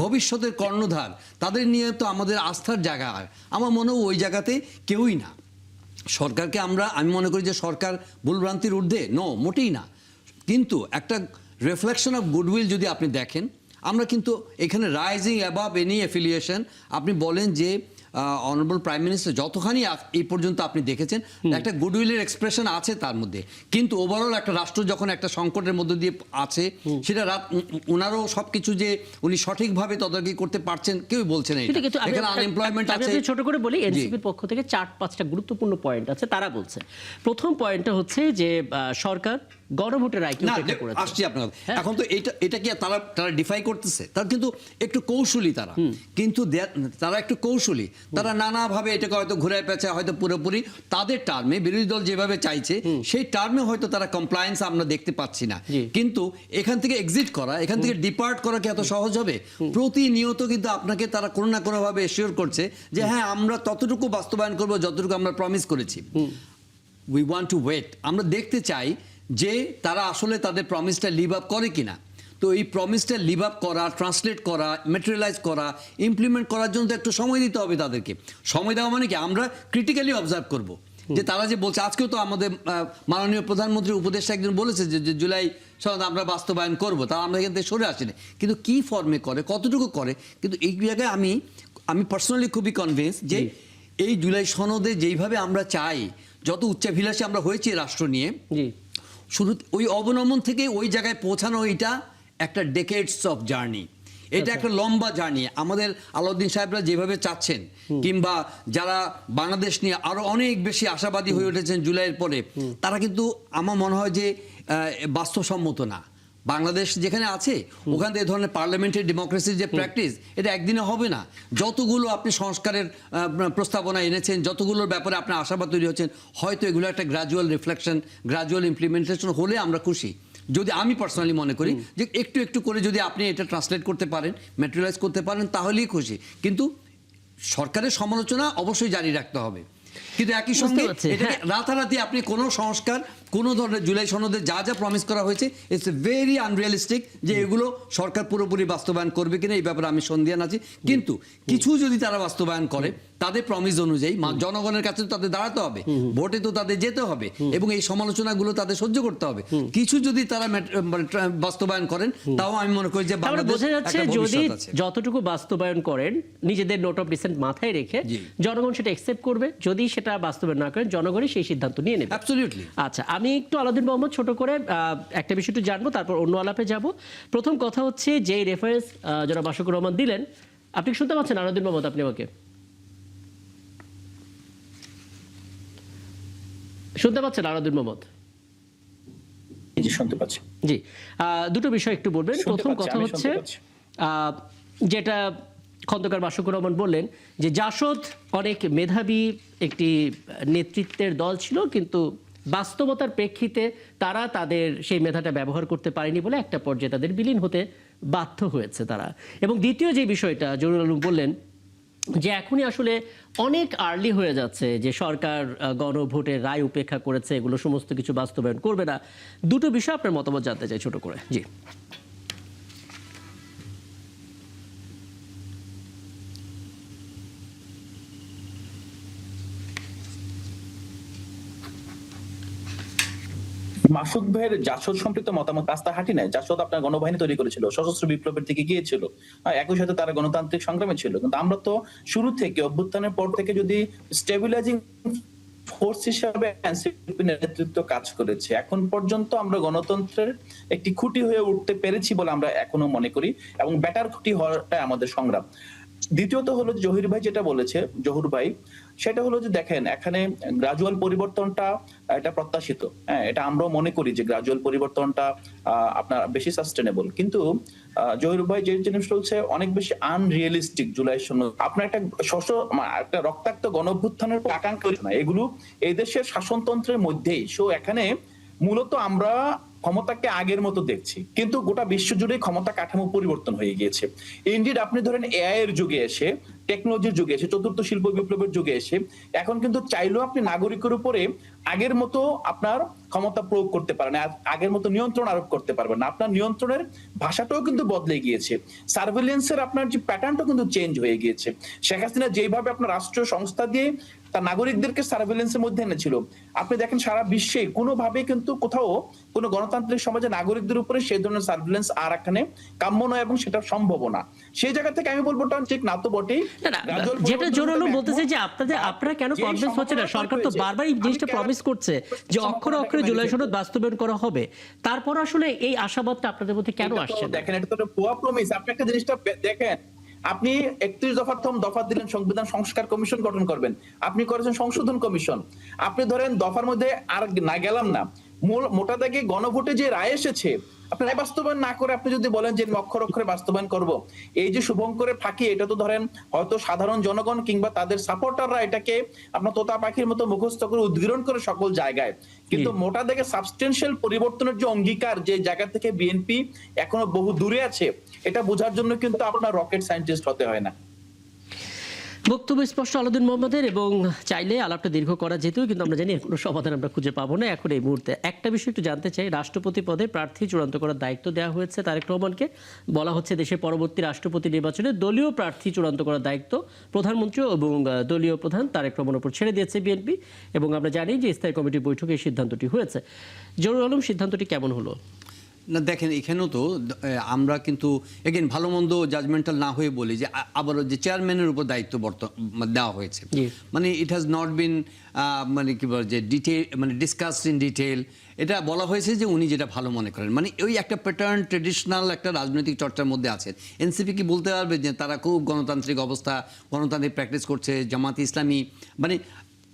Speaker 2: ভবিষ্যতের কর্ণধার, তাদের নিয়ে তো আমাদের আস্থার জায়গা। আমার মনে হয় ওই জায়গাতে কেউই না। সরকারকে আমি মনে করি যে সরকার ভুলভ্রান্তির ঊর্ধ্বে, মোটেই না। কিন্তু একটা রিফ্লেকশন অফ গুডউইল যদি আপনি দেখেন, আমরা কিন্তু এখানে রাইজিং অ্যাবাভ এনি অ্যাফিলিয়েশন, আপনি বলেন যে অনারেবল প্রাইম মিনিস্টার যতখানি এই পর্যন্ত আপনি দেখেছেন একটা গুডউইলের এক্সপ্রেশন আছে তার মধ্যে, কিন্তু ওভারঅল একটা রাষ্ট্র যখন একটা সংকটের মধ্যে দিয়ে আছে, সেটা ওনারও সবকিছু যে উনি সঠিকভাবে তদারকি করতে পারছেন কেউ বলছে না। এখানে আনএমপ্লয়মেন্ট আছে।
Speaker 1: ছোট করে বলি, এনসিপির পক্ষ থেকে 4-5টা গুরুত্বপূর্ণ পয়েন্ট আছে, তারা বলছে। প্রথম পয়েন্টটা হচ্ছে যে সরকার গণভোটের রায়কে উপেক্ষা করেছে।
Speaker 2: আসছি আপনার এখন তো এটা কি তারা ডিফাই করতেছে, তারা কিন্তু একটু কৌশলী, তারা একটু কৌশলী, তারা নানাভাবে এটাকে হয়তো ঘুরে পেঁচা, হয়তো পুরোপুরি তাদের টার্মে বিরোধী দল যেভাবে চাইছে সেই টার্মে হয়তো তারা কমপ্লায়েন্স আমরা দেখতে পাচ্ছি না। কিন্তু এখান থেকে এক্সিট করা, এখান থেকে ডিপার্ট করা কি এত সহজ হবে? প্রতিনিয়ত কিন্তু আপনাকে তারা কোনো না কোনো ভাবে এশিওর করছে যে হ্যাঁ, আমরা ততটুকু বাস্তবায়ন করবো যতটুকু আমরা প্রমিস করেছি। উই ওয়ান্ট টু ওয়েট, আমরা দেখতে চাই যে তারা আসলে তাদের প্রমিসটা লিভ আপ করে কিনা। তো এই প্রমিসটা লিভ আপ করা, ট্রান্সলেট করা, ম্যাটেরিয়ালাইজ করা, ইমপ্লিমেন্ট করার জন্য তো একটু সময় দিতে হবে তাদেরকে। সময় দেওয়া মানে কি, আমরা ক্রিটিক্যালি অবজার্ভ করব যে তারা যে বলছে। আজকেও তো আমাদের মাননীয় প্রধানমন্ত্রীর উপদেষ্টা একজন বলেছে যে জুলাই সনদ আমরা বাস্তবায়ন করবো, তা আমরা এখান থেকে সরে আসিনি। কিন্তু কি ফর্মে করে, কতটুকু করে, কিন্তু এই জায়গায় আমি পার্সোনালি খুবই কনভিন্স যে এই জুলাই সনদে যেইভাবে আমরা চাই, যত উচ্চাভিলাষী আমরা হয়েছি রাষ্ট্র নিয়ে, শুরু ওই অবনমন থেকে ওই জায়গায় পৌঁছানো, এটা একটা ডেকেডস অফ জার্নি, এটা একটা লম্বা জার্নি। আমাদের আলাউদ্দিন সাহেবরা যেভাবে চাচ্ছেন, কিংবা যারা বাংলাদেশ নিয়ে আরো অনেক বেশি আশাবাদী হয়ে উঠেছেন জুলাইয়ের পরে, তারা কিন্তু আমার মনে হয় যে বাস্তবসম্মত না। বাংলাদেশ যেখানে আছে ওখান থেকে ধরনের পার্লামেন্টারি ডেমোক্রেসির যে প্র্যাকটিস, এটা একদিনে হবে না। যতগুলো আপনি সংস্কারের প্রস্তাবনা এনেছেন, যতগুলোর ব্যাপারে আপনার আশাবাদ তৈরি হচ্ছেন, হয়তো এগুলো একটা গ্রাজুয়াল রিফ্লেকশন, গ্রাজুয়াল ইমপ্লিমেন্টেশন হলে আমরা খুশি। যদি আমি পার্সোনালি মনে করি যে একটু একটু করে যদি আপনি এটা ট্রান্সলেট করতে পারেন, ম্যাটেরিয়ালাইজ করতে পারেন, তাহলেই খুশি। কিন্তু সরকারের সমালোচনা অবশ্যই জারি রাখতে হবে, কিন্তু একই সঙ্গে এটাকে রাতারাতি আপনি কোনো সংস্কার, কোনো ধরনের জুলাই সনদে যা যা প্রমিস করা হয়েছে, ইটস ভেরি আনরিয়ালিস্টিক যে এগুলো সরকার পুরোপুরি বাস্তবায়ন করবে কিনা এই ব্যাপারে আমি সন্দিহান আছি। কিন্তু কিছু যদি তারা বাস্তবায়ন করে তাদের প্রমিস অনুযায়ী, জনগণের কাছে তো তাদের দাঁড়াতে হবে, ভোটে তো তাদের যেতে হবে, এবং এই সমালোচনাগুলো তাদের সহ্য করতে হবে। কিছু যদি তারা বাস্তবায়ন করেন, তাও আমি মনে করি যে
Speaker 1: বোঝা যাচ্ছে যদি যতটুকু বাস্তবায়ন করেন নিজেদের নোট অফ ডিসেন্ট মাথায় রেখে জনগণ সেটা অ্যাকসেপ্ট করবে। যদি সেটা বাস্তবায়ন না করেন, জনগণই সেই সিদ্ধান্ত নিয়ে নেবে।
Speaker 2: অ্যাবসলিউটলি।
Speaker 1: আচ্ছা, আমি একটু আলাউদ্দিন মোহাম্মদ ছোট করে একটা বিষয় একটু জানবো, তারপর অন্য আলাপে যাব। প্রথম কথা হচ্ছে যে রেফারেন্স যারা মাশরুকুর রহমান দিলেন, আপনি শুনতে পাচ্ছেন আলাউদ্দিন মোহাম্মদ? আপনি আমাকে শুনতে পাচ্ছেন আলাউদ্দিন মোহাম্মদ?
Speaker 3: জি, শুনতে পাচ্ছি।
Speaker 1: জি, দুটো বিষয় একটু বলবেন। প্রথম কথা হচ্ছে যেটা খন্দকার মাশরুকুর রহমান বললেন যে জাসদ অনেক মেধাবী একটি নেতৃত্বের দল ছিল, কিন্তু বাস্তবতার প্রেক্ষিতে তারা তাদের সেই মেধাটা ব্যবহার করতে পারেনি বলে একটা পর্যায়ে তাদের বিলীন হতে বাধ্য হয়েছে তারা। এবং দ্বিতীয় যে বিষয়টা জহুরুল আলম বললেন যে এখনই আসলে অনেক আর্লি হয়ে যাচ্ছে, যে সরকার গণভোটের রায় উপেক্ষা করেছে, এগুলো সমস্ত কিছু বাস্তবায়ন করবে না। দুটো বিষয় আপনার মতামত জানতে চাই ছোট করে। জি,
Speaker 3: মাসুদ ভাইয়ের জাসদ সম্পৃক্ত মতামত রাস্তা হাঁটি নাই। জাসদ আপনার গণবাহিনী তৈরি করেছিল, সশস্ত্র বিপ্লবের দিকে গিয়েছিল, একই সাথে তারা গণতান্ত্রিক সংগ্রামে ছিল। কিন্তু আমরা তো শুরু থেকে, অভ্যুত্থানের পর থেকে যদি স্টেবিলাইজিং ফোর্স হিসাবে এনসিপি নেতৃত্ব কাজ করেছে। এখন পর্যন্ত আমরা গণতন্ত্রের একটি খুঁটি হয়ে উঠতে পেরেছি বলে আমরা এখনো মনে করি, এবং ব্যাটার খুঁটি হওয়াটাই আমাদের সংগ্রাম। দ্বিতীয়ত হলো জহির ভাই যেটা বলেছে, জহুর ভাই, সেটা হলো যে দেখেন এখানে গ্রাজুয়াল পরিবর্তনটা এটা প্রত্যাশিত। হ্যাঁ, এটা আমরাও মনে করি যে গ্রাজুয়াল পরিবর্তনটা আপনার বেশি সাস্টেনেবল, কিন্তু জহির ভাই যে জিনিস বলছে অনেক বেশি আনরিয়েলিস্টিক। জুলাই আপনার একটা রক্তাক্ত গণঅভ্যুত্থানের আকাঙ্ক্ষা না, এগুলো এই দেশের শাসনতন্ত্রের মধ্যেই। সো এখানে মূলত আমরা ক্ষমতাকে আগের মতো দেখছি, কিন্তু গোটা বিশ্ব জুড়ে ক্ষমতা কাঠামো পরিবর্তন হয়ে গিয়েছে। ইনডিড আপনি ধরেন এআই এর যুগে এসে, টেকনোলজির যুগে এসে, চতুর্থ শিল্প বিপ্লবের যুগে এসে এখন কিন্তু চাইলেও আপনি নাগরিকের উপরে আগের মতো আপনার ক্ষমতা প্রয়োগ করতে পারেন, আগের মতো নিয়ন্ত্রণ আরোপ করতে পারবেন না। আপনার নিয়ন্ত্রণের ভাষাটাও কিন্তু বদলে গিয়েছে, সার্ভেলেন্সের আপনার যে প্যাটার্নটাও কিন্তু চেঞ্জ হয়ে গিয়েছে। শেখ হাসিনা যেভাবে আপনার রাষ্ট্রীয় সংস্থা দিয়ে তার নাগরিকদেরকে সার্ভেলেন্সের মধ্যে এনেছিল, আপনি দেখেন সারা বিশ্বে কোনোভাবে কিন্তু কোথাও কোনো গণতান্ত্রিক সমাজে নাগরিকদের উপরে সেই ধরনের সার্ভেলেন্স আর এখানে কাম্য নয়, এবং সেটা সম্ভব না। সেই জায়গা থেকে আমি বলবো ঠিক না তো বটেই,
Speaker 1: যেটা জোরালো বলতেছে যে আপনারা কেন কনভিন্স হচ্ছে না? সরকার তো বারবার এই জিনিসটা প্রমিস করছে যে অক্ষরে অক্ষরে জুলাই সনদ বাস্তবায়ন করা হবে, তারপর আসলে এই আশাবাদটা আপনাদের মধ্যে কেন আসছে না?
Speaker 3: দেখেন এটা তো ভুয়া প্রমিস। আপনি একটা জিনিসটা দেখেন, আপনি 31 দফা দিলেন সংবিধান সংস্কার কমিশন গঠন করবেন, আপনি করেছেন সংশোধন কমিশন। আপনি ধরেন দফার মধ্যে আর না গেলাম না, মোটা দাগে গণভোটে যে রায় এসেছে আপনি রায় বাস্তবায়ন না করে আপনি যদি বলেন যে অক্ষর অক্ষরে বাস্তবায়ন করব, এই যে শুভঙ্করের ফাঁকি, এটা তো ধরেন হয়তো সাধারণ জনগণ কিংবা তাদের সাপোর্টাররা এটাকে আপনার তোতা পাখির মতো মুখস্থ করে উদ্গীরণ করে সকল জায়গায়, কিন্তু মোটা দাগে সাবস্টেনশিয়াল পরিবর্তনের যে অঙ্গীকার, যে জায়গা থেকে বিএনপি এখনো বহু দূরে আছে, এটা বোঝার জন্য কিন্তু আপনার রকেট সায়েন্টিস্ট হতে হয় না।
Speaker 1: বক্তব্য স্পষ্ট আলাউদ্দিন মোহাম্মদের, এবং চাইলে আলাপটা দীর্ঘ করা যেত, কিন্তু আমরা জানি কোনো সমাধান আমরা খুঁজে পাবো না এখন এই মুহূর্তে। একটা বিষয় একটু জানতে চাই, রাষ্ট্রপতি পদে প্রার্থী চূড়ান্ত করার দায়িত্ব দেওয়া হয়েছে তারেক রহমানকে। বলা হচ্ছে দেশের পরবর্তী রাষ্ট্রপতি নির্বাচনে দলীয় প্রার্থী চূড়ান্ত করার দায়িত্ব প্রধানমন্ত্রী এবং দলীয় প্রধান তারেক রহমানের উপর ছেড়ে দিয়েছে বিএনপি, এবং আমরা জানি যে স্থায়ী কমিটির বৈঠকে এই সিদ্ধান্তটি হয়েছে। জহুরুল আলম, সিদ্ধান্তটি কেমন হলো?
Speaker 2: না দেখেন, এখানেও তো আমরা কিন্তু এগেন ভালো মন্দ জাজমেন্টাল না হয়ে বলি যে আবারও যে চেয়ারম্যানের উপর দায়িত্ব দেওয়া হয়েছে, মানে ইট হ্যাজ নট বিন মানে কি বলে যে ডিটেল, মানে ডিসকাসড ইন ডিটেল। এটা বলা হয়েছে যে উনি যেটা ভালো মনে করেন, মানে ওই একটা প্যাটার্ন ট্রেডিশনাল একটা রাজনৈতিক চর্চার মধ্যে আছেন। এনসিপি কি বলতে পারবে যে তারা খুব গণতান্ত্রিক অবস্থা, গণতান্ত্রিক প্র্যাকটিস করছে, জামাত ইসলামী, মানে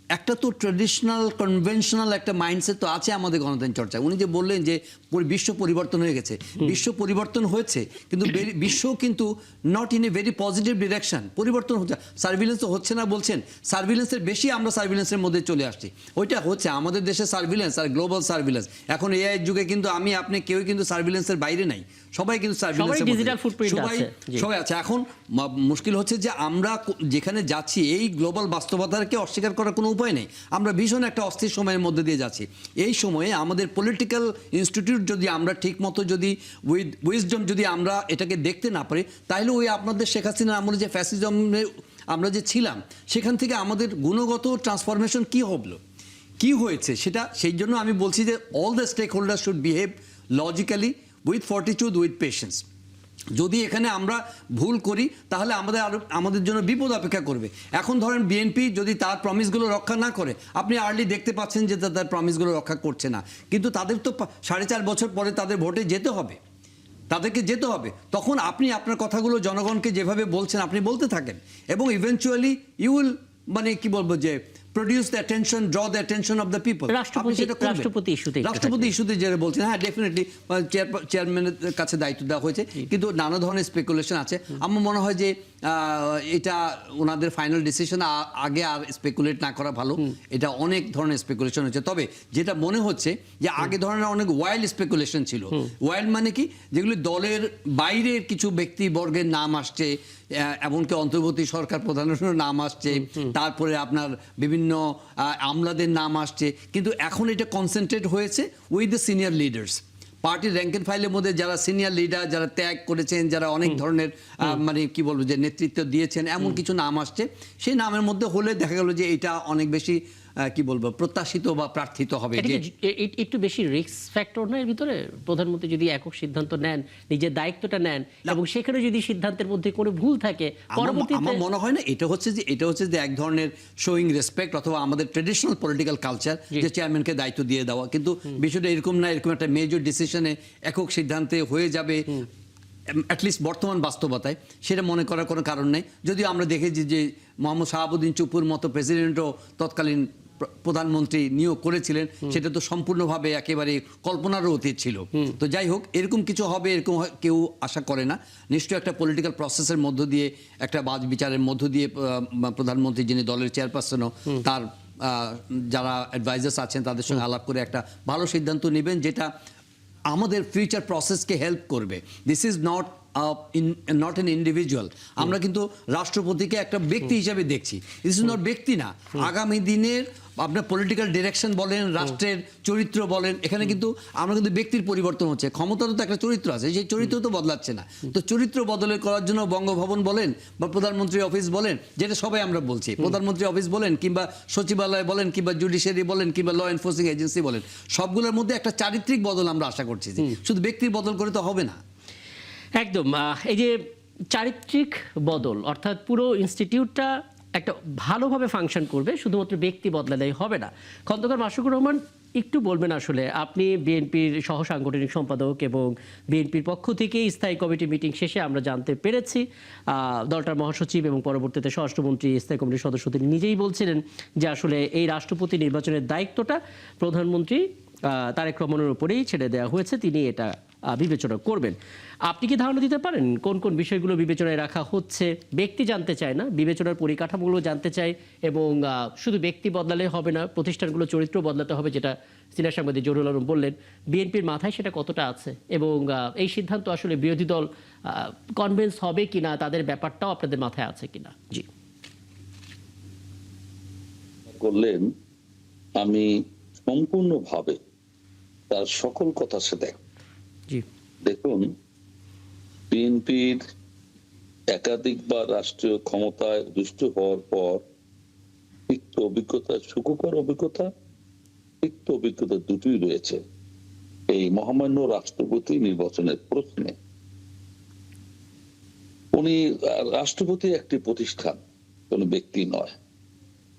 Speaker 2: একটা তো ট্রেডিশনাল কনভেনশনাল একটা মাইন্ডসেট তো আছে আমাদের গণতন্ত্র চর্চা। উনি যে বললেন যে বিশ্ব পরিবর্তন হয়ে গেছে, বিশ্ব পরিবর্তন হয়েছে, কিন্তু বিশ্ব কিন্তু not in a very positive direction. পরিবর্তন হচ্ছে, সার্ভিলেন্স তো হচ্ছে না বলছেন, সার্ভিলেন্সের বেশি আমরা সার্ভিলেন্সের মধ্যে চলে আসছি। ওইটা হচ্ছে আমাদের দেশে সার্ভিলেন্স আর গ্লোবাল সার্ভিলেন্স। এখন এআই যুগে কিন্তু আমি আপনি কেউ কিন্তু সার্ভিলেন্সের বাইরে নাই, সবাই কিন্তু সার্ভিলেন্সের
Speaker 1: ডিজিটাল ফুটপ্রিন্ট আছে,
Speaker 2: সবাই আছে। এখন মুশকিল হচ্ছে যে আমরা যেখানে যাচ্ছি এই গ্লোবাল বাস্তবতাকে অস্বীকার করার কোনো উপায় নেই। আমরা ভীষণ একটা অস্থির সময়ের মধ্যে দিয়ে যাচ্ছি। এই সময়ে আমাদের পলিটিক্যাল ইনস্টিটিউট যদি আমরা ঠিক মতো যদি উইজডম যদি আমরা এটাকে দেখতে না পারি, তাহলে ওই আপনাদের শেখ হাসিনার আমলে যে ফ্যাসিজমে আমরা যে ছিলাম, সেখান থেকে আমাদের গুণগত ট্রান্সফরমেশন কি হলো, কি হয়েছে সেটা। সেই জন্য আমি বলছি যে all the stakeholder should behave logically, with fortitude, with patience. যদি এখানে আমরা ভুল করি তাহলে আমাদের জন্য বিপদ অপেক্ষা করবে। এখন ধরেন বিএনপি যদি তার প্রমিসগুলো রক্ষা না করে, আপনি আর্লি দেখতে পাচ্ছেন যে তার প্রমিসগুলো রক্ষা করছে না, কিন্তু তাদের তো 4.5 বছর পরে তাদের ভোটে যেতে হবে, তাদেরকে যেতে হবে। তখন আপনি আপনার কথাগুলো জনগণকে যেভাবে বলছেন আপনি বলতে থাকেন, এবং ইভেনচুয়ালি ইউ উইল, মানে কি বলবো যে produce the attention, draw the attention of the people. রাষ্ট্রপতি ইস্যুতে যেটা বলছেন, হ্যাঁ ডেফিনেটলি চেয়ারম্যানের কাছে দায়িত্ব দেওয়া হয়েছে, কিন্তু নানা ধরনের স্পেকুলেশন আছে। আমার মনে হয় যে এটা ওনাদের ফাইনাল ডিসিশন, আগে আর স্পেকুলেট না করা ভালো। এটা অনেক ধরনের স্পেকুলেশন হচ্ছে, তবে যেটা মনে হচ্ছে যে আগে ধরনের অনেক ওয়াইল্ড স্পেকুলেশন ছিল। ওয়াইল্ড মানে কি, যেগুলি দলের বাইরের কিছু ব্যক্তিবর্গের নাম আসছে, এমনকি অন্তর্বর্তী সরকার প্রধানের নাম আসছে, তারপরে আপনার বিভিন্ন আমলাদের নাম আসছে, কিন্তু এখন এটা কনসেন্ট্রেট হয়েছে উইথ দ্য সিনিয়র লিডার্স। পার্টির র্যাঙ্ক এন্ড ফাইলের মধ্যে যারা সিনিয়র লিডার, যারা ত্যাগ করেছেন, যারা অনেক ধরনের মানে কি বলবো যে নেতৃত্ব দিয়েছেন, এমন কিছু নাম আসছে। সেই নামের মধ্যে হলে দেখা গেল যে এটা অনেক বেশি কি বলবো প্রত্যাশিত বা প্রার্থিত হবে
Speaker 1: এটা
Speaker 2: যে
Speaker 1: কি একটু বেশি রিস্ক ফ্যাক্টর না এর ভিতরে? প্রধানমন্ত্রী যদি একক সিদ্ধান্ত নেন, নিজের দায়িত্বটা নেন এবং সেখানে যদি সিদ্ধান্তের মধ্যে কোনো ভুল থাকে পরবর্তীতে
Speaker 2: আমার মনে হয় না এটা হচ্ছে যে এক ধরনের শোয়িং রেসপেক্ট অথবা আমাদের ট্রেডিশনাল পলিটিক্যাল কালচার যে চেয়ারম্যানকে দায়িত্ব দিয়ে দেওয়া, কিন্তু বিষয়টা এরকম না, এরকম একটা মেজর ডিসিশনে একক সিদ্ধান্তে হয়ে যাবে অ্যাটলিস্ট বর্তমান বাস্তবতায় সেটা মনে করার কোনো কারণ নেই। যদিও আমরা দেখেছি যে মোহাম্মদ শাহাবুদ্দিন চুপুর মতো প্রেসিডেন্টও তৎকালীন প্রধানমন্ত্রী নিয়োগ করেছিলেন, সেটা তো সম্পূর্ণভাবে একেবারে কল্পনারও অতীত ছিল। তো যাই হোক, এরকম কিছু হবে এরকম কেউ আশা করে না। নিশ্চয়ই একটা পলিটিক্যাল প্রসেসের মধ্য দিয়ে, একটা বাজ বিচারের মধ্য দিয়ে প্রধানমন্ত্রী যিনি দলের চেয়ারপারসনও তার যারা অ্যাডভাইজার্স আছেন তাদের সঙ্গে আলাপ করে একটা ভালো সিদ্ধান্ত নেবেন যেটা আমাদের ফিউচার প্রসেসকে হেল্প করবে। This is not an individual. আমরা কিন্তু রাষ্ট্রপতিকে একটা ব্যক্তি হিসেবে দেখছি, দিস ইজ নট ব্যক্তি না। আগামী দিনের আপনার পলিটিক্যাল ডিরেকশন বলেন, রাষ্ট্রের চরিত্র বলেন, এখানে কিন্তু আমরা কিন্তু ব্যক্তির পরিবর্তন হচ্ছে, ক্ষমতারও তো একটা চরিত্র আছে, সেই চরিত্র তো বদলাচ্ছে না। তো চরিত্র বদলের করার জন্য বঙ্গভবন বলেন বা প্রধানমন্ত্রী অফিস বলেন, যেটা সবাই আমরা বলছি, প্রধানমন্ত্রী অফিস বলেন কিংবা সচিবালয় বলেন কিংবা জুডিশিয়ারি বলেন কিংবা ল এনফোর্সিং এজেন্সি বলেন, সবগুলোর মধ্যে একটা চারিত্রিক বদল আমরা আশা করছি। শুধু ব্যক্তির বদল করে তো হবে না।
Speaker 1: একদম এই যে চারিত্রিক বদল, অর্থাৎ পুরো ইনস্টিটিউটটা একটা ভালোভাবে ফাংশন করবে, শুধুমাত্র ব্যক্তি বদলালেই হবে না। খন্দকার মাশরুকুর রহমান, একটু বলবেন আসলে আপনি বিএনপির সহ সাংগঠনিক সম্পাদক এবং বিএনপির পক্ষ থেকে স্থায়ী কমিটি মিটিং শেষে আমরা জানতে পেরেছি দলটার মহাসচিব এবং পরবর্তীতে স্বরাষ্ট্রমন্ত্রী স্থায়ী কমিটির সদস্য তিনি নিজেই বলছিলেন যে আসলে এই রাষ্ট্রপতি নির্বাচনের দায়িত্বটা প্রধানমন্ত্রী তারেক রহমানের উপরেই ছেড়ে দেওয়া হয়েছে, তিনি এটা বিবেচনা করবেন। আপনি কি ধারণা দিতে পারেন কোন কোন বিষয়গুলো বিবেচনায় রাখা হচ্ছে? ব্যক্তি জানতে চায় না, বিবেচনার পরিকাঠামোগুলো জানতে চাই, এবং শুধু ব্যক্তি বদলালে হবে না, প্রতিষ্ঠানগুলো চরিত্র বদলাতে হবে, যেটা সিনিয়র সাংবাদিক জহুরুল আলম বললেন। বিএনপির মাথায় সেটা কতটা আছে এবং এই সিদ্ধান্ত আসলে বিরোধী দল কনভিন্স হবে কিনা, তাদের ব্যাপারটাও আপনাদের মাথায় আছে কিনা? জি
Speaker 4: করলেন, আমি সম্পূর্ণভাবে তার সকল কথার সাথে
Speaker 1: জি
Speaker 4: দেখুন, বিএনপির একাধিকবার রাষ্ট্রীয় ক্ষমতায় দুষ্ট হওয়ার পর তিক্ত অভিজ্ঞতা, সুখকর অভিজ্ঞতা, তিক্ত অভিজ্ঞতা দুটোই রয়েছে এই মহামান্য রাষ্ট্রপতি নির্বাচনের প্রশ্নে। উনি রাষ্ট্রপতি একটি প্রতিষ্ঠান, কোন ব্যক্তি নয়।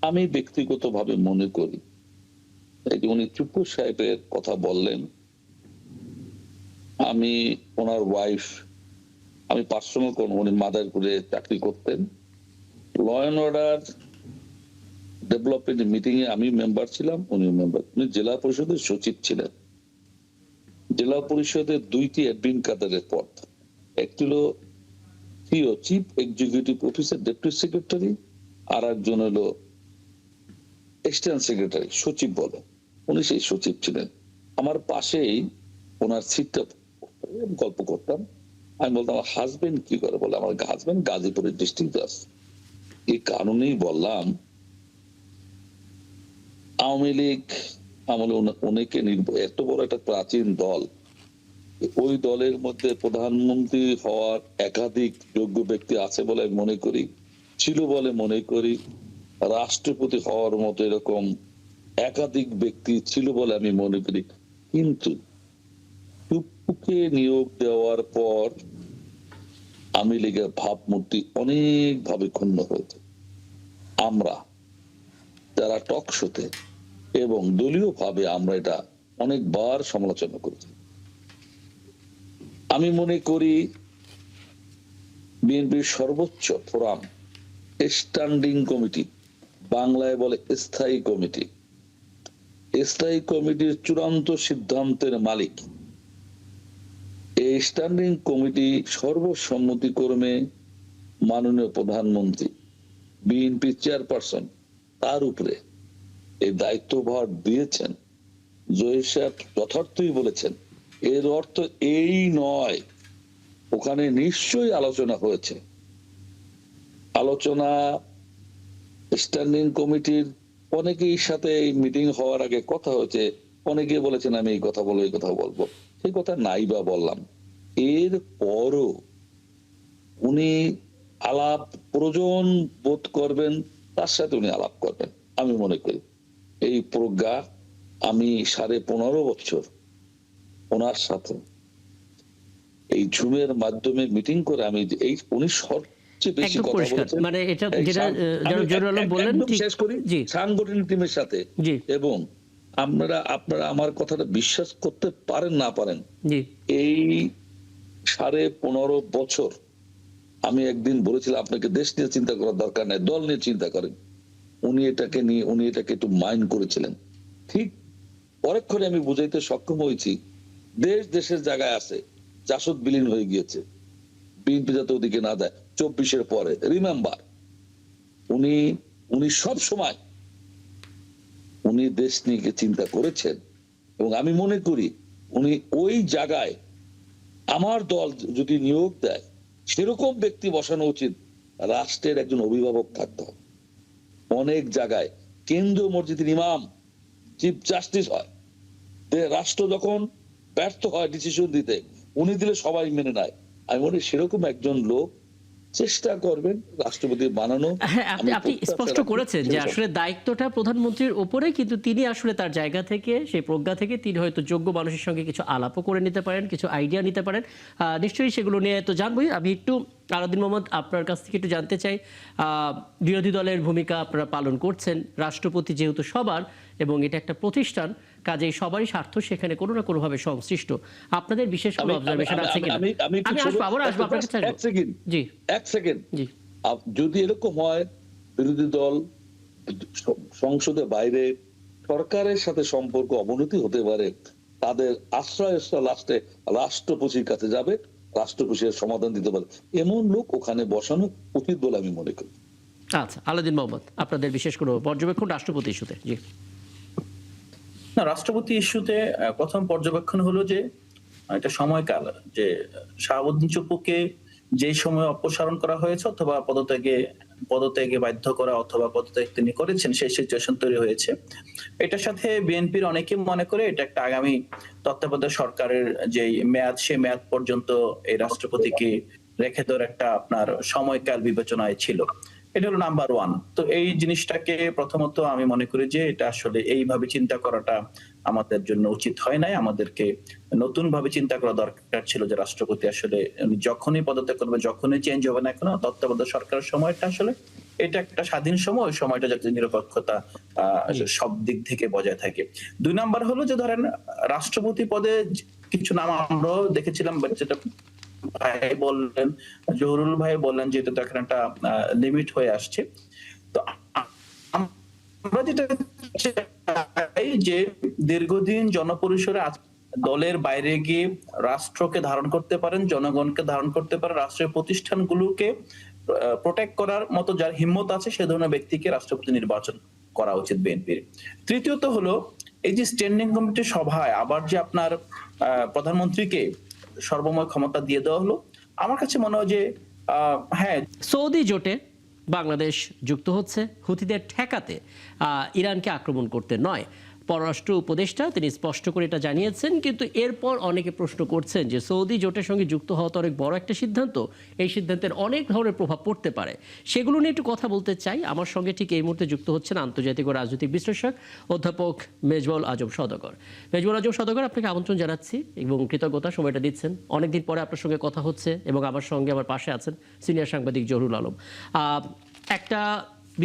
Speaker 4: আমি ব্যক্তিগতভাবে মনে করি এই যে উনি চুপ্পু সাহেবের কথা বললেন, আমি ওনার ওয়াইফ, আমি পার্সোনাল কোন, উনি মাদারপুরে চাকরি করতেন, law and order development meeting এ আমি মেম্বার ছিলাম, উনি মেম্বার। উনি জেলা পরিষদের সচিব ছিলেন। জেলা পরিষদের দুইটি অ্যাডমিন কাদারের পদ, একটি হলো CEO chief executive officer deputy secretary, আর একজন হলো এক্সটেন্ট সেক্রেটারি, সচিব বলে, উনি সেই সচিব ছিলেন। আমার পাশেই ওনার সিটটা, গল্প করতাম, আমি বলতাম আমার হাজবেন্ড কি করে, বলে আমার হাজবেন্ড গাজীপুরের ডিস্ট্রিক্ট আছে। এই কারণেই বললাম আওয়ামী লীগ আমলে অনেকে এত বড় একটা প্রাচীন দল, ওই দলের মধ্যে প্রধানমন্ত্রী হওয়ার একাধিক যোগ্য ব্যক্তি আছে বলে আমি মনে করি, ছিল বলে মনে করি। রাষ্ট্রপতি হওয়ার মতো এরকম একাধিক ব্যক্তি ছিল বলে আমি মনে করি। কিন্তু চুপ্পুকে নিয়োগ দেওয়ার পর আওয়ামী লীগের ভাবমূর্তি অনেক ভাবে ক্ষুণ্ণ হয়েছে। আমরা যারা টক শোতে এবং দলীয় ভাবে আমরা এটা অনেকবার সমালোচনা করেছি। আমি মনে করি বিএনপির সর্বোচ্চ ফোরাম স্ট্যান্ডিং কমিটি, বাংলায় বলে স্থায়ী কমিটি, স্থায়ী কমিটির চূড়ান্ত সিদ্ধান্তের মালিক এই স্ট্যান্ডিং কমিটি সর্বসম্মতিক্রমে মাননীয় প্রধানমন্ত্রী, বিএনপি চেয়ারপারসন, তার উপরে এই দায়িত্বভার দিয়েছেন। জহির সাহেব যথার্থই বলেছেন, এর অর্থ এই নয়, ওখানে নিশ্চয়ই আলোচনা হয়েছে। আলোচনা স্ট্যান্ডিং কমিটির অনেকের সাথে এই মিটিং হওয়ার আগে কথা হয়েছে, অনেকে বলেছেন আমি এই কথা বলবো, এই কথা বলবো, সেই কথা নাই বা বললাম। এর পরও উনি আলাপ প্রয়োজন বোধ করবেন, তার সাথে উনি আলাপ করবেন আমি মনে করি। এই প্রজ্ঞা আমি 15.5 বছর ওনার সাথে এই জুমের মাধ্যমে মিটিং করে আমি এই উনি সবচেয়ে বেশি
Speaker 1: একদম
Speaker 4: কথা
Speaker 1: পরিষ্কার।
Speaker 4: বলেছেন।
Speaker 1: মানে এটা
Speaker 4: এই
Speaker 1: যেটা
Speaker 4: আমি
Speaker 1: জরুল আলম বললেন
Speaker 4: একদম
Speaker 1: ঠিক।
Speaker 4: শেষ করি।
Speaker 1: জি
Speaker 4: সাংগঠনিক টিমের সাথে
Speaker 1: জি
Speaker 4: এবং আপনারা আমার কথাটা বিশ্বাস করতে পারেন না পারেন,
Speaker 1: জি
Speaker 4: এই 15.5 বছর আমি একদিন বলেছিলাম আপনাকে দেশ নিয়ে চিন্তা করার দরকার নাই, দল নিয়ে চিন্তা করেন। উনি এটাকে একটু মাইন্ড করেছিলেন। ঠিক পরক্ষণে আমি বুঝাইতে সক্ষম হয়েছি দেশের জায়গায় আছে, জাসদ বিলীন হয়ে গিয়েছে, বিএনপি যাতে ওদিকে না দেয় 24-এর পরে। রিমেম্বার উনি সব সময় উনি দেশ নিয়ে চিন্তা করেছেন এবং আমি মনে করি উনি ওই জায়গায় আমার দল যদি নিয়োগ দেয় সেরকম ব্যক্তি বসানো উচিত, রাষ্ট্রের একজন অভিভাবক থাকতে হবে। অনেক জায়গায় কেন্দ্রীয় মসজিদের ইমাম চিফ জাস্টিস হয়, রাষ্ট্র যখন ব্যর্থ হয় ডিসিশন দিতে, উনি দিলে সবাই মেনে নেয়। আমি মনে করি সেরকম একজন লোক চেষ্টা করবেন রাষ্ট্রপতি বানানো।
Speaker 1: হ্যাঁ, আপনি স্পষ্ট করেছেন যে আসলে দায়িত্বটা প্রধানমন্ত্রীর উপরে, কিন্তু তিনি আসলে তার জায়গা থেকে, সেই প্রজ্ঞা থেকে তিনি হয়তো যোগ্য মানুষের সঙ্গে কিছু আলাপও করে নিতে পারেন, কিছু আইডিয়া নিতে পারেন। নিশ্চয়ই সেগুলো নিয়ে তো জানবই। আমি একটু আলাউদ্দিন মোহাম্মদ আপনার কাছ থেকে একটু জানতে চাই, বিরোধী দলের ভূমিকা আপনারা পালন করছেন, রাষ্ট্রপতি যেহেতু সবার এবং এটা একটা প্রতিষ্ঠান, কাজেই সবারই স্বার্থ সেখানে কোনো না কোনোভাবে সংশ্লিষ্ট। আপনাদের বিশেষ কোনো অবজারভেশন আছে কিনা? আমি আসবো, আবার আসবো আপনার কাছে। জি
Speaker 4: এক সেকেন্ড।
Speaker 1: জি
Speaker 4: যদি এরকম হয় বিরোধী দল সংসদে বাইরে সরকারের সাথে সম্পর্ক অবনতি হতে পারে, তাদের আশ্রয় লাস্টে রাষ্ট্রপতির কাছে যাবে, রাষ্ট্রপতির সমাধান দিতে পারে, এমন লোক ওখানে বসানো উচিত বলে আমি মনে করি।
Speaker 1: আচ্ছা, আলাউদ্দিন মোহাম্মদ আপনাদের বিশেষ কোনো পর্যবেক্ষণ রাষ্ট্রপতি ইস্যুতে? জি
Speaker 3: না, রাষ্ট্রপতি ইস্যুতে প্রথম পর্যবেক্ষণ হলো যে এটা সময়কাল, যে শাহাবুদ্দিন চুপ্পুকে যে সময় অপসারণ করা হয়েছে অথবা পদত্যাগে বাধ্য করা অথবা পদত্যাগ তিনি করেছেন, সেই সিচুয়েশন তৈরি হয়েছে। এটার সাথে বিএনপির অনেকে মনে করে এটা একটা আগামী তত্ত্বাবধায়ক সরকারের যে মেয়াদ, সে মেয়াদ পর্যন্ত এই রাষ্ট্রপতিকে রেখে দেওয়ার একটা আপনার সময়কাল বিবেচনায় ছিল। এটা হলো নাম্বার ওয়ান। তো এই জিনিসটাকে প্রথমত আমি মনে করি যে এটা আসলে এইভাবে চিন্তা করাটা আমাদের জন্য উচিত হয় নাই। আমাদেরকে নতুন ভাবে চিন্তা করা দরকার ছিল যে রাষ্ট্রপতি আসলে যখনই পদত্যাগ করবে, যখনই চেঞ্জ হবে না কেন, তত্ত্বাবধায়ক সরকারের সময়টা আসলে এটা একটা স্বাধীন সময়, ওই সময়টা যাতে নিরপেক্ষতা সব দিক থেকে বজায় থাকে। 2 নাম্বার হলো যে ধরেন রাষ্ট্রপতি পদে কিছু নাম আমরাও দেখেছিলাম, যেটা ভাই বললেন, জহুরুল ভাই বললেন যে এটা এখন একটা লিমিট হয়ে আসছে। তো আমরা যেটা চাই যে দীর্ঘদিন জনপরিসরে দলের বাইরে গিয়ে রাষ্ট্রকে ধারণ করতে পারেন, জনগণকে ধারণ করতে পারেন, রাষ্ট্রের প্রতিষ্ঠানগুলোকে প্রোটেক্ট করার মতো যার হিম্মত আছে সে ধরনের ব্যক্তিকে রাষ্ট্রপতি নির্বাচন করা উচিত বিএনপির। তৃতীয়ত হলো এই যে স্ট্যান্ডিং কমিটির সভায় আবার যে আপনার প্রধানমন্ত্রীকে সর্বময় ক্ষমতা দিয়ে দেওয়া হলো, আমার কাছে মনে হয় যে হ্যাঁ,
Speaker 1: সৌদি জোটে বাংলাদেশ যুক্ত হচ্ছে হুথিদের ঠেকাতে, ইরানকে আক্রমণ করতে নয়। পররাষ্ট্র উপদেষ্টা তিনি স্পষ্ট করে এটা জানিয়েছেন, কিন্তু এরপর অনেকে প্রশ্ন করছেন যে সৌদি জোটের সঙ্গে যুক্ত হওয়া তো অনেক বড় একটা সিদ্ধান্ত, এই সিদ্ধান্তের অনেক ধরনের প্রভাব পড়তে পারে। সেগুলো নিয়ে একটু কথা বলতে চাই। আমার সঙ্গে ঠিক এই মুহূর্তে যুক্ত হচ্ছেন আন্তর্জাতিক ও রাজনৈতিক বিশ্লেষক অধ্যাপক মেজবুল আজম সওদাগর। মেজবুল আজম সওদাগর, আপনাকে আমন্ত্রণ জানাচ্ছি এবং কৃতজ্ঞতা সময়টা দিচ্ছেন। অনেকদিন পরে আপনার সঙ্গে কথা হচ্ছে এবং আমার সঙ্গে আমার পাশে আছেন সিনিয়র সাংবাদিক জহুরুল আলম। একটা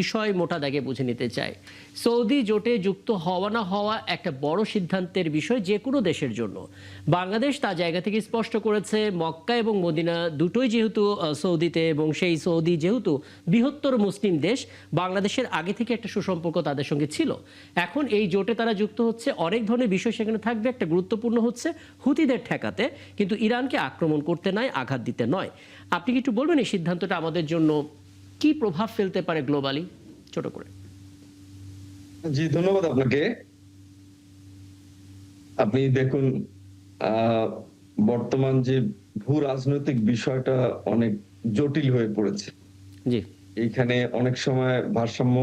Speaker 1: বিষয় মোটা দাগে বুঝে নিতে চাই, সৌদি জোটে যুক্ত হওয়া না হওয়া একটা বড় সিদ্ধান্তের বিষয় যে কোনো দেশের জন্য। বাংলাদেশ তার জায়গা থেকে স্পষ্ট করেছে মক্কা এবং মদিনা দুটোই যেহেতু সৌদিতে, এবং সেই সৌদি যেহেতু বৃহত্তর মুসলিম দেশ, বাংলাদেশের আগে থেকে একটা সুসম্পর্ক তাদের সঙ্গে ছিল। এখন এই জোটে তারা যুক্ত হচ্ছে, অনেক ধরনের বিষয় সেখানে থাকবে। একটা গুরুত্বপূর্ণ হচ্ছে হুথিদের ঠেকাতে, কিন্তু ইরানকে আক্রমণ করতে নয়, আঘাত দিতে নয়। আপনি কি একটু বলবেন এই সিদ্ধান্তটা আমাদের জন্য কি প্রভাব ফেলতে পারে গ্লোবালি, ছোট করে?
Speaker 5: জি, ধন্যবাদ আপনাকে। আপনি দেখুন, বর্তমান যে ভূ রাজনৈতিক বিষয়টা অনেক জটিল হয়ে পড়েছে।
Speaker 1: জি,
Speaker 5: এইখানে অনেক সময় ভারসাম্য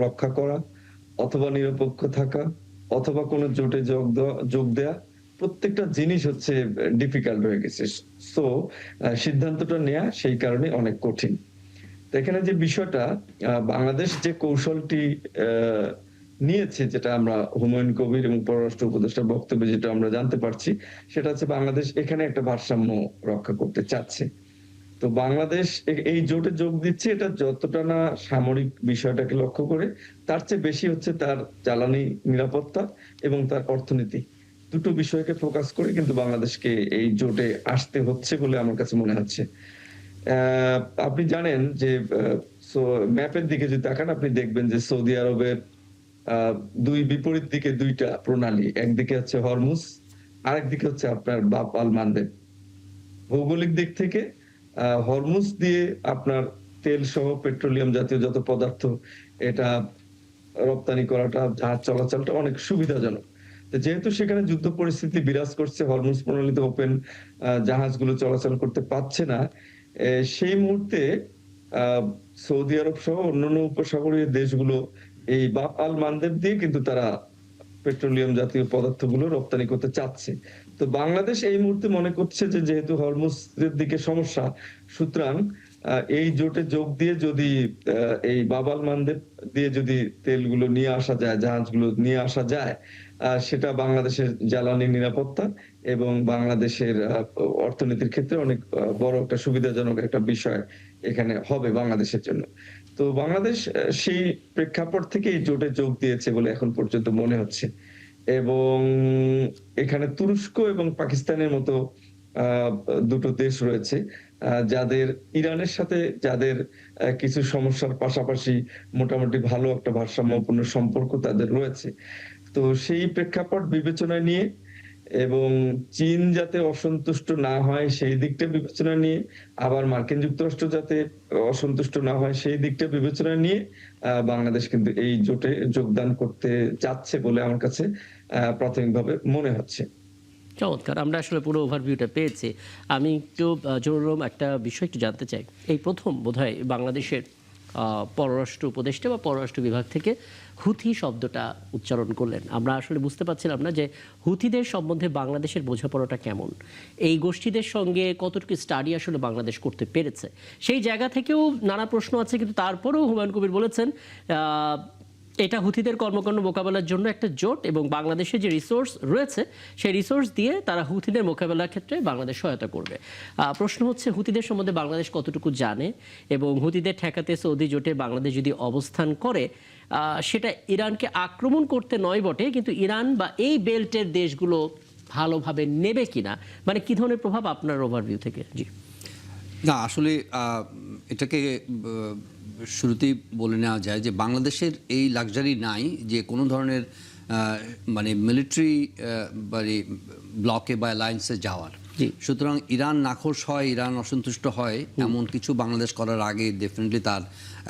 Speaker 5: রক্ষা করা অথবা নিরপেক্ষ থাকা অথবা কোন জোটে যোগ দেয়া, প্রত্যেকটা জিনিস হচ্ছে ডিফিকাল্ট হয়ে গেছে। সো সিদ্ধান্তটা নেওয়া সেই কারণে অনেক কঠিন। এখানে যে বিষয়টা, বাংলাদেশ যে কৌশলটি নিয়েছে, যেটা আমরা হুমায়ুন কবির এবং পররাষ্ট্র উপদেষ্টার বক্তব্যে যেটা আমরা জানতে পারছি, সেটা হচ্ছে বাংলাদেশ এখানে একটা ভারসাম্য রক্ষা করতে চাচ্ছে। তো বাংলাদেশ এই জোটে যোগ দিচ্ছে, এটা যতটা না সামরিক বিষয়টাকে লক্ষ্য করে, তার চেয়ে বেশি হচ্ছে তার জ্বালানি নিরাপত্তা এবং তার অর্থনীতি, দুটো বিষয়কে ফোকাস করে কিন্তু বাংলাদেশকে এই জোটে আসতে হচ্ছে বলে আমার কাছে মনে হচ্ছে। আপনি জানেন যে ম্যাপের দিকে যদি তাকান, আপনি দেখবেন যে সৌদি আরবের দুই বিপরীত দিকে দুইটা প্রণালী, একদিকে হচ্ছে হরমুজ, আরেকদিকে হচ্ছে আপনার বাব আল মানদেব। ভৌগোলিক দিক থেকে হরমুজ দিয়ে আপনার তেল সহ পেট্রোলিয়াম জাতীয় যত পদার্থ, এটা রপ্তানি করাটা, জাহাজ চলাচলটা অনেক সুবিধাজনক। তো যেহেতু সেখানে যুদ্ধ পরিস্থিতি বিরাজ করছে, হরমুজ প্রণালীতে ওপেন জাহাজগুলো চলাচল করতে পারছে না, সেই মুহূর্তে সৌদি আরব সহ অন্যান্য উপসাগরীয় দেশগুলো এই বাব আল মানদেব দিয়ে কিন্তু তারা পেট্রোলিয়াম জাতীয় পদার্থগুলো রপ্তানি করতে চাচ্ছে। তো বাংলাদেশ এই মুহূর্তে মনে করছে যে যেহেতু হরমুজের দিকে সমস্যা, সুতরাং এই জোটে যোগ দিয়ে যদি এই বাব আল মানদেব দিয়ে যদি তেলগুলো নিয়ে আসা যায়, জাহাজগুলো নিয়ে আসা যায়, সেটা বাংলাদেশের জ্বালানি নিরাপত্তা এবং বাংলাদেশের অর্থনীতির ক্ষেত্রে অনেক বড় একটা সুবিধাজনক একটা বিষয় এখানে হবে বাংলাদেশের জন্য। তো বাংলাদেশ সেই প্রেক্ষাপট থেকে এই জোটে যোগ দিয়েছে বলে এখন পর্যন্ত মনে হচ্ছে। এবং এখানে তুরস্ক এবং পাকিস্তানের মতো দুটো দেশ রয়েছে, যাদের ইরানের সাথে যাদের কিছু সমস্যার পাশাপাশি মোটামুটি ভালো একটা ভারসাম্যপূর্ণ সম্পর্ক তাদের রয়েছে। তো সেই প্রেক্ষাপট বিবেচনায় নিয়ে এবং চীন যাতে অসন্তুষ্ট না হয় সেই দিকটা বিবেচনা নিয়ে, আবার মার্কিন যুক্তরাষ্ট্র যাতে অসন্তুষ্ট না হয় সেই দিকটা বিবেচনা নিয়ে বাংলাদেশ কিন্তু এই জোটে যোগদান করতে যাচ্ছে বলে আমার কাছে প্রাথমিকভাবে মনে হচ্ছে।
Speaker 1: চমৎকার, আমরা আসলে পুরো ওভারভিউটা পেয়েছি। আমি একটু জরুরম একটা বিষয় একটু জানতে চাই। এই প্রথম বোধহয় বাংলাদেশের পররাষ্ট্র উপদেষ্টা বা পররাষ্ট্র বিভাগ থেকে হুথি শব্দটা উচ্চারণ করলেন। আমরা আসলে বুঝতে পারছিলাম না যে হুথিদের সম্বন্ধে বাংলাদেশের বোঝাপড়াটা কেমন, এই গোষ্ঠীদের সঙ্গে কতটুকু স্টাডি আসলে বাংলাদেশ করতে পেরেছে, সেই জায়গা থেকেও নানা প্রশ্ন আছে। কিন্তু তারপরেও হুমায়ুন কবির বলেছেন এটা হুথিদের কর্মকাণ্ড মোকাবেলার জন্য একটা জোট, এবং বাংলাদেশে যে রিসোর্স রয়েছে সেই রিসোর্স দিয়ে তারা হুথিদের মোকাবেলার ক্ষেত্রে বাংলাদেশ সহায়তা করবে। প্রশ্ন হচ্ছে হুথিদের সম্বন্ধে বাংলাদেশ কতটুকু জানে, এবং হুথিদের ঠেকাতে সৌদি জোটে বাংলাদেশ যদি অবস্থান করে সেটা ইরানকে আক্রমণ করতে নয় বটে, কিন্তু ইরান বা এই বেল্টের দেশগুলো ভালোভাবে নেবে কিনা, মানে কি ধরনের প্রভাব আপনার ওভারভিউ থেকে? জি
Speaker 2: না, আসলে এটাকে শুরুতেই বলে নেওয়া যায় যে বাংলাদেশের এই লাক্সারি নাই যে কোনো ধরনের মানে মিলিটারি মানে ব্লকে বা অ্যালায়েন্সে যাওয়ার। সুতরাং ইরান নাখোশ হয়, ইরান অসন্তুষ্ট হয়, এমন কিছু বাংলাদেশ করার আগে ডেফিনেটলি তার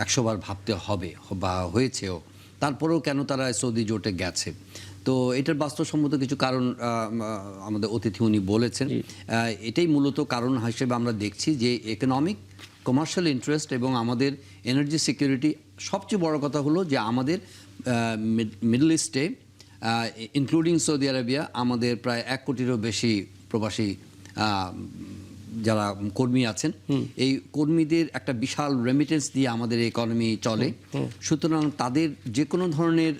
Speaker 2: 100 বার ভাবতে হবে বা হয়েছেও। তারপরেও কেন তারা সৌদি জোটে গেছে, তো এটার বাস্তবসম্মত কিছু কারণ আমাদের অতিথি উনি বলেছেন। এটাই মূলত কারণ হিসেবে আমরা দেখছি যে ইকোনমিক, কমার্শিয়াল ইন্টারেস্ট এবং আমাদের এনার্জি সিকিউরিটি। সবচেয়ে বড় কথা হলো যে আমাদের মিডল ইস্টে ইনক্লুডিং সৌদি আরবিয়া আমাদের প্রায় 1 কোটিরও বেশি প্রবাসী যারা কর্মী আছেন, এই কর্মীদের একটা বিশাল রেমিটেন্স দিয়ে আমাদের ইকোনমি চলে। সুতরাং তাদের যে কোনো ধরনের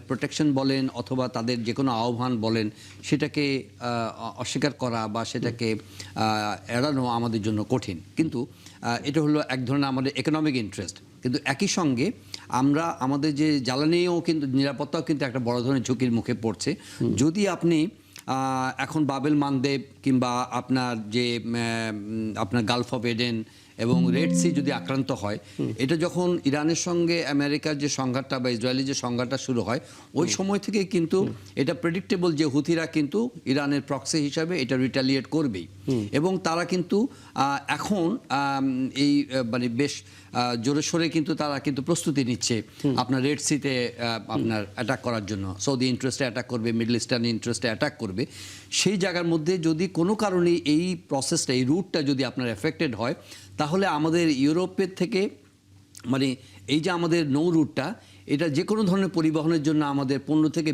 Speaker 2: প্রোটেকশন বলেন অথবা তাদের যে কোনো আহ্বান বলেন, সেটাকে অস্বীকার করা বা সেটাকে এড়ানো আমাদের জন্য কঠিন। কিন্তু এটা হলো এক ধরনের আমাদের ইকোনমিক ইন্টারেস্ট। কিন্তু একই সঙ্গে আমরা আমাদের যে জ্বালানিও কিন্তু নিরাপত্তাও কিন্তু একটা বড় ধরনের ঝুঁকির মুখে পড়ছে। যদি আপনি এখন বাবেল মানদেব কিংবা আপনার যে আপনার গালফ অফ এডেন এবং রেড সি যদি আক্রান্ত হয়, এটা যখন ইরানের সঙ্গে আমেরিকার যে সংঘাতটা বা ইসরায়েলের যে সংঘাতটা শুরু হয়, ওই সময় থেকে কিন্তু এটা প্রেডিক্টেবল যে হুথিরা কিন্তু ইরানের প্রক্সি হিসাবে এটা রিটালিয়েট করবেই। এবং তারা কিন্তু এখন এই মানে বেশ জোরে সোরে কিন্তু তারা কিন্তু প্রস্তুতি নিচ্ছে আপনার রেড সিতে আপনার অ্যাটাক করার জন্য। সৌদি ইন্টারেস্টে অ্যাটাক করবে, মিডল ইস্টার্ন ইন্টারেস্টে অ্যাটাক করবে। সেই জায়গার মধ্যে যদি কোনো কারণে এই প্রসেসটা, এই রুটটা যদি আপনার এফেক্টেড হয়, তাহলে আমাদের ইউরোপের থেকে মানে এই যে আমাদের নৌ রুটটা, এটা যে কোনো ধরনের পরিবহনের জন্য আমাদের 15 থেকে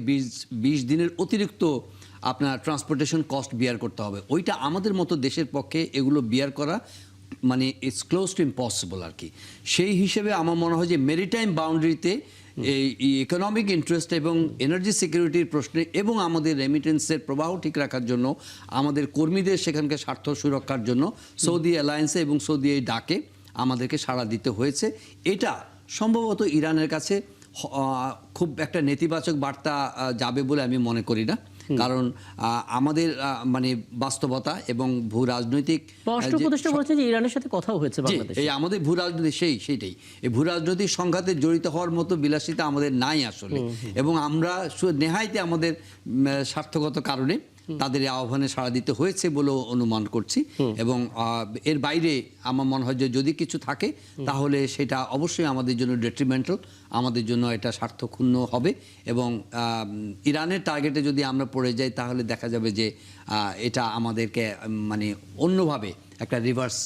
Speaker 2: 20 দিনের অতিরিক্ত আপনার ট্রান্সপোর্টেশন কস্ট বিয়ার করতে হবে। ওইটা আমাদের মতো দেশের পক্ষে এগুলো বিয়ার করা মানে ইটস ক্লোজ টু ইম্পসিবল আর কি। সেই হিসেবে আমার মনে হয় যে মেরিটাইম বাউন্ডারিতে এই ইকোনমিক ইন্টারেস্ট এবং এনার্জি সিকিউরিটির প্রশ্নে এবং আমাদের রেমিটেন্সের প্রবাহ ঠিক রাখার জন্য, আমাদের কর্মীদের সেখানকার স্বার্থ সুরক্ষার জন্য সৌদি অ্যালায়েন্সে এবং সৌদি এই ডাকে আমাদেরকে সাড়া দিতে হয়েছে। এটা সম্ভবত ইরানের কাছে খুব একটা নেতিবাচক বার্তা যাবে বলে আমি মনে করি না, কারণ আমাদের মানে বাস্তবতা এবং ভূ রাজনৈতিক
Speaker 1: পররাষ্ট্র উপদেষ্টা বলেছে যে ইরানের সাথে কথাও হয়েছে বাংলাদেশে।
Speaker 2: এই আমাদের ভূ রাজনীতি সেইটাই এই ভূ রাজনৈতিক সংঘাতে জড়িত হওয়ার মতো বিলাসিতা আমাদের নাই আসলে, এবং আমরা নেহাইতে আমাদের স্বার্থগত কারণে তাদের এই আহ্বানে সাড়া দিতে হয়েছে বলেও অনুমান করছি। এবং এর বাইরে আমার মনে হয় যে যদি কিছু থাকে তাহলে সেটা অবশ্যই আমাদের জন্য ডেট্রিমেন্টাল, আমাদের জন্য এটা স্বার্থক্ষুণ্ণ হবে। এবং ইরানের টার্গেটে যদি আমরা পড়ে যাই তাহলে দেখা যাবে যে এটা আমাদেরকে মানে অন্যভাবে একটা রিভার্স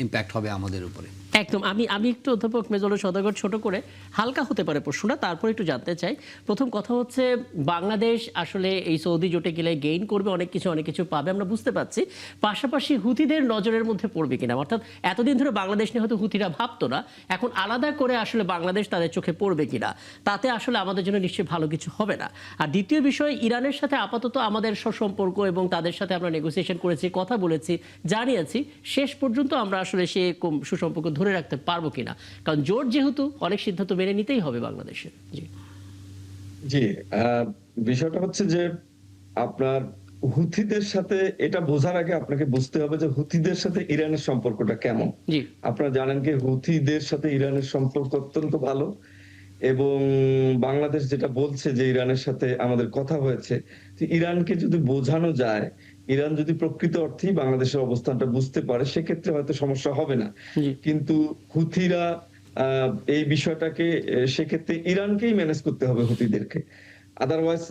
Speaker 2: ইম্প্যাক্ট হবে আমাদের উপরে।
Speaker 1: একদম। আমি একটু অধ্যাপক মেজর সওদাগর ছোট করে হালকা হতে পারে প্রশ্নটা, তারপর একটু জানতে চাই। প্রথম কথা হচ্ছে বাংলাদেশ আসলে এই সৌদি জোটে গেলে গেইন করবে, অনেক কিছু পাবে আমরা বুঝতে পারছি। পাশাপাশি হুতিদের নজরের মধ্যে পড়বে কিনা, অর্থাৎ এতদিন ধরে বাংলাদেশ নিয়ে হয়তো হুতিরা ভাবতো না, এখন আলাদা করে আসলে বাংলাদেশ তাদের চোখে পড়বে কিনা, তাতে আসলে আমাদের জন্য নিশ্চয়ই ভালো কিছু হবে না। আর দ্বিতীয় বিষয়, ইরানের সাথে আপাতত আমাদের সুসম্পর্ক এবং তাদের সাথে আমরা নেগোসিয়েশন করেছি, কথা বলেছি, জানিয়েছি, শেষ পর্যন্ত আমরা আসলে সে সুসম্পর্ক ধরে রাখতে পারবো কিনা, কারণ জোট যেহেতু অনেক সিদ্ধান্ত মেনে নিতেই হবে বাংলাদেশের।
Speaker 5: জি, বিষয়টা হচ্ছে যে আপনার হুথিদের সাথে এটা বোঝার আগে আপনাকে বুঝতে হবে যে হুথিদের সাথে ইরানের সম্পর্কটা কেমন।
Speaker 1: জি,
Speaker 5: আপনারা জানেন কি হুথিদের সাথে ইরানের সম্পর্ক অত্যন্ত ভালো, এবং বাংলাদেশ যেটা বলছে যে ইরানের সাথে আমাদের কথা হয়েছে, ইরানকে যদি বোঝানো যায়, ইরান যদি প্রকৃত অর্থেই বাংলাদেশের অবস্থানটা বুঝতে পারে, সেক্ষেত্রে হয়তো সমস্যা হবে না। কিন্তু হুথিরা এই বিষয়টাকে সেক্ষেত্রে ইরানকেই ম্যানেজ করতে হবে, হুথিদেরকে। আদারওয়াইজ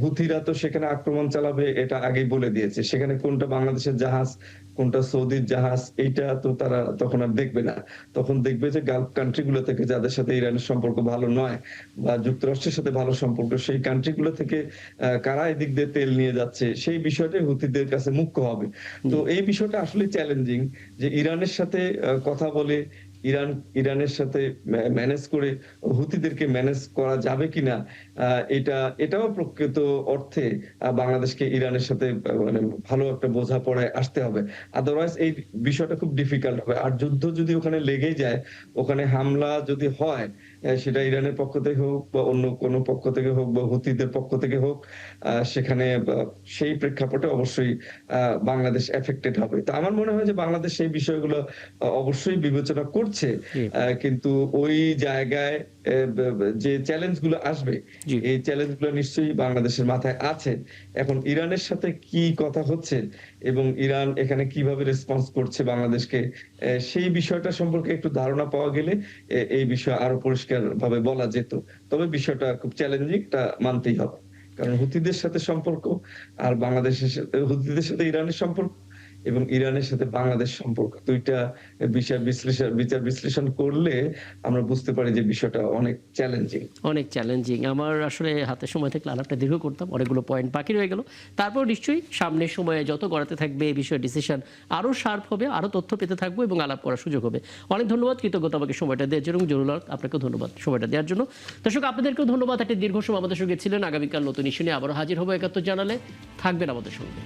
Speaker 5: হুথিরা তো সেখানে আক্রমণ চালাবে, এটা আগেই বলে দিয়েছে। সেখানে কোনটা বাংলাদেশের জাহাজ, কোনটা সৌদির জাহাজ, এইটা তো তারা তখন আর দেখবে না। তখন দেখবে যে গালফ কান্ট্রিগুলো থেকে যাদের সাথে ইরানের সম্পর্ক ভালো নয়, বা যুক্তরাষ্ট্রের সাথে ভালো সম্পর্ক, সেই কান্ট্রিগুলো থেকে কারা এদিক দিয়ে তেল নিয়ে যাচ্ছে, সেই বিষয়টাই হুথিদের কাছে মুখ্য হবে। তো এই বিষয়টা আসলে চ্যালেঞ্জিং, যে ইরানের সাথে কথা বলে ইরানের সাথে ম্যানেজ করে হুথিদেরকে ম্যানেজ করা যাবে কিনা, এটাও প্রকৃত অর্থে বাংলাদেশকে ইরানের সাথে মানে ভালো একটা বোঝাপড়ায় আসতে হবে। আদারওয়াইজ এই বিষয়টা খুব ডিফিকাল্ট হবে। আর যুদ্ধ যদি ওখানে লেগে যায়, ওখানে হামলা যদি হয়, সেটা ইরানের পক্ষ থেকে হোক বা অন্য কোনো পক্ষ থেকে হোক বা হুথিদের পক্ষ থেকে হোক, সেখানে সেই প্রেক্ষাপটে অবশ্যই বাংলাদেশ এফেক্টেড হবে। তো আমার মনে হয় যে বাংলাদেশ সেই বিষয়গুলো অবশ্যই বিবেচনা করছে, কিন্তু ওই জায়গায় যে চ্যালেঞ্জগুলো আসবে, এই চ্যালেঞ্জগুলো নিশ্চয়ই বাংলাদেশের মাথায় আছে। এখন ইরানের সাথে কি কথা হচ্ছে এবং ইরান এখানে কিভাবে রেসপন্স করছে বাংলাদেশকে, সেই বিষয়টা সম্পর্কে একটু ধারণা পাওয়া গেলে এই বিষয়ে আরো পরিষ্কার ভাবে বলা যেত। তবে বিষয়টা খুব চ্যালেঞ্জিং, টা মানতেই হবে। কারণ হুথিদের সাথে সম্পর্ক আর বাংলাদেশের সাথে, হুথিদের সাথে ইরানের সম্পর্ক এবং ইরানের সাথে বাংলাদেশ সম্পর্ক, দুইটা বিচার বিশ্লেষণ করলে আমরা বুঝতে পারি যে বিষয়টা অনেক চ্যালেঞ্জিং।
Speaker 1: আমার আসলে হাতে সময় থাকলে আলাপটা দীর্ঘ করতাম, অনেকগুলো পয়েন্ট বাকি রয়ে গেল। তারপর নিশ্চয়ই সামনের সময়ে যত গড়াতে থাকবে এই বিষয়ে ডিসিশন আরো শার্প হবে, আরো তথ্য পেতে থাকবো এবং আলাপ করার সুযোগ হবে। অনেক ধন্যবাদ, কৃতজ্ঞতা আমাকে সময়টা দেওয়ার জন্য। জরুল আপনাকেও ধন্যবাদ সময়টা দেওয়ার জন্য। দর্শক আপনাদেরকেও ধন্যবাদ, একটি দীর্ঘ সময় আমাদের সঙ্গে ছিলেন। আগামীকাল নতুন ইস্যু নিয়ে আবারও হাজির হবো ৭১ জানালে। থাকবেন আমাদের সঙ্গে।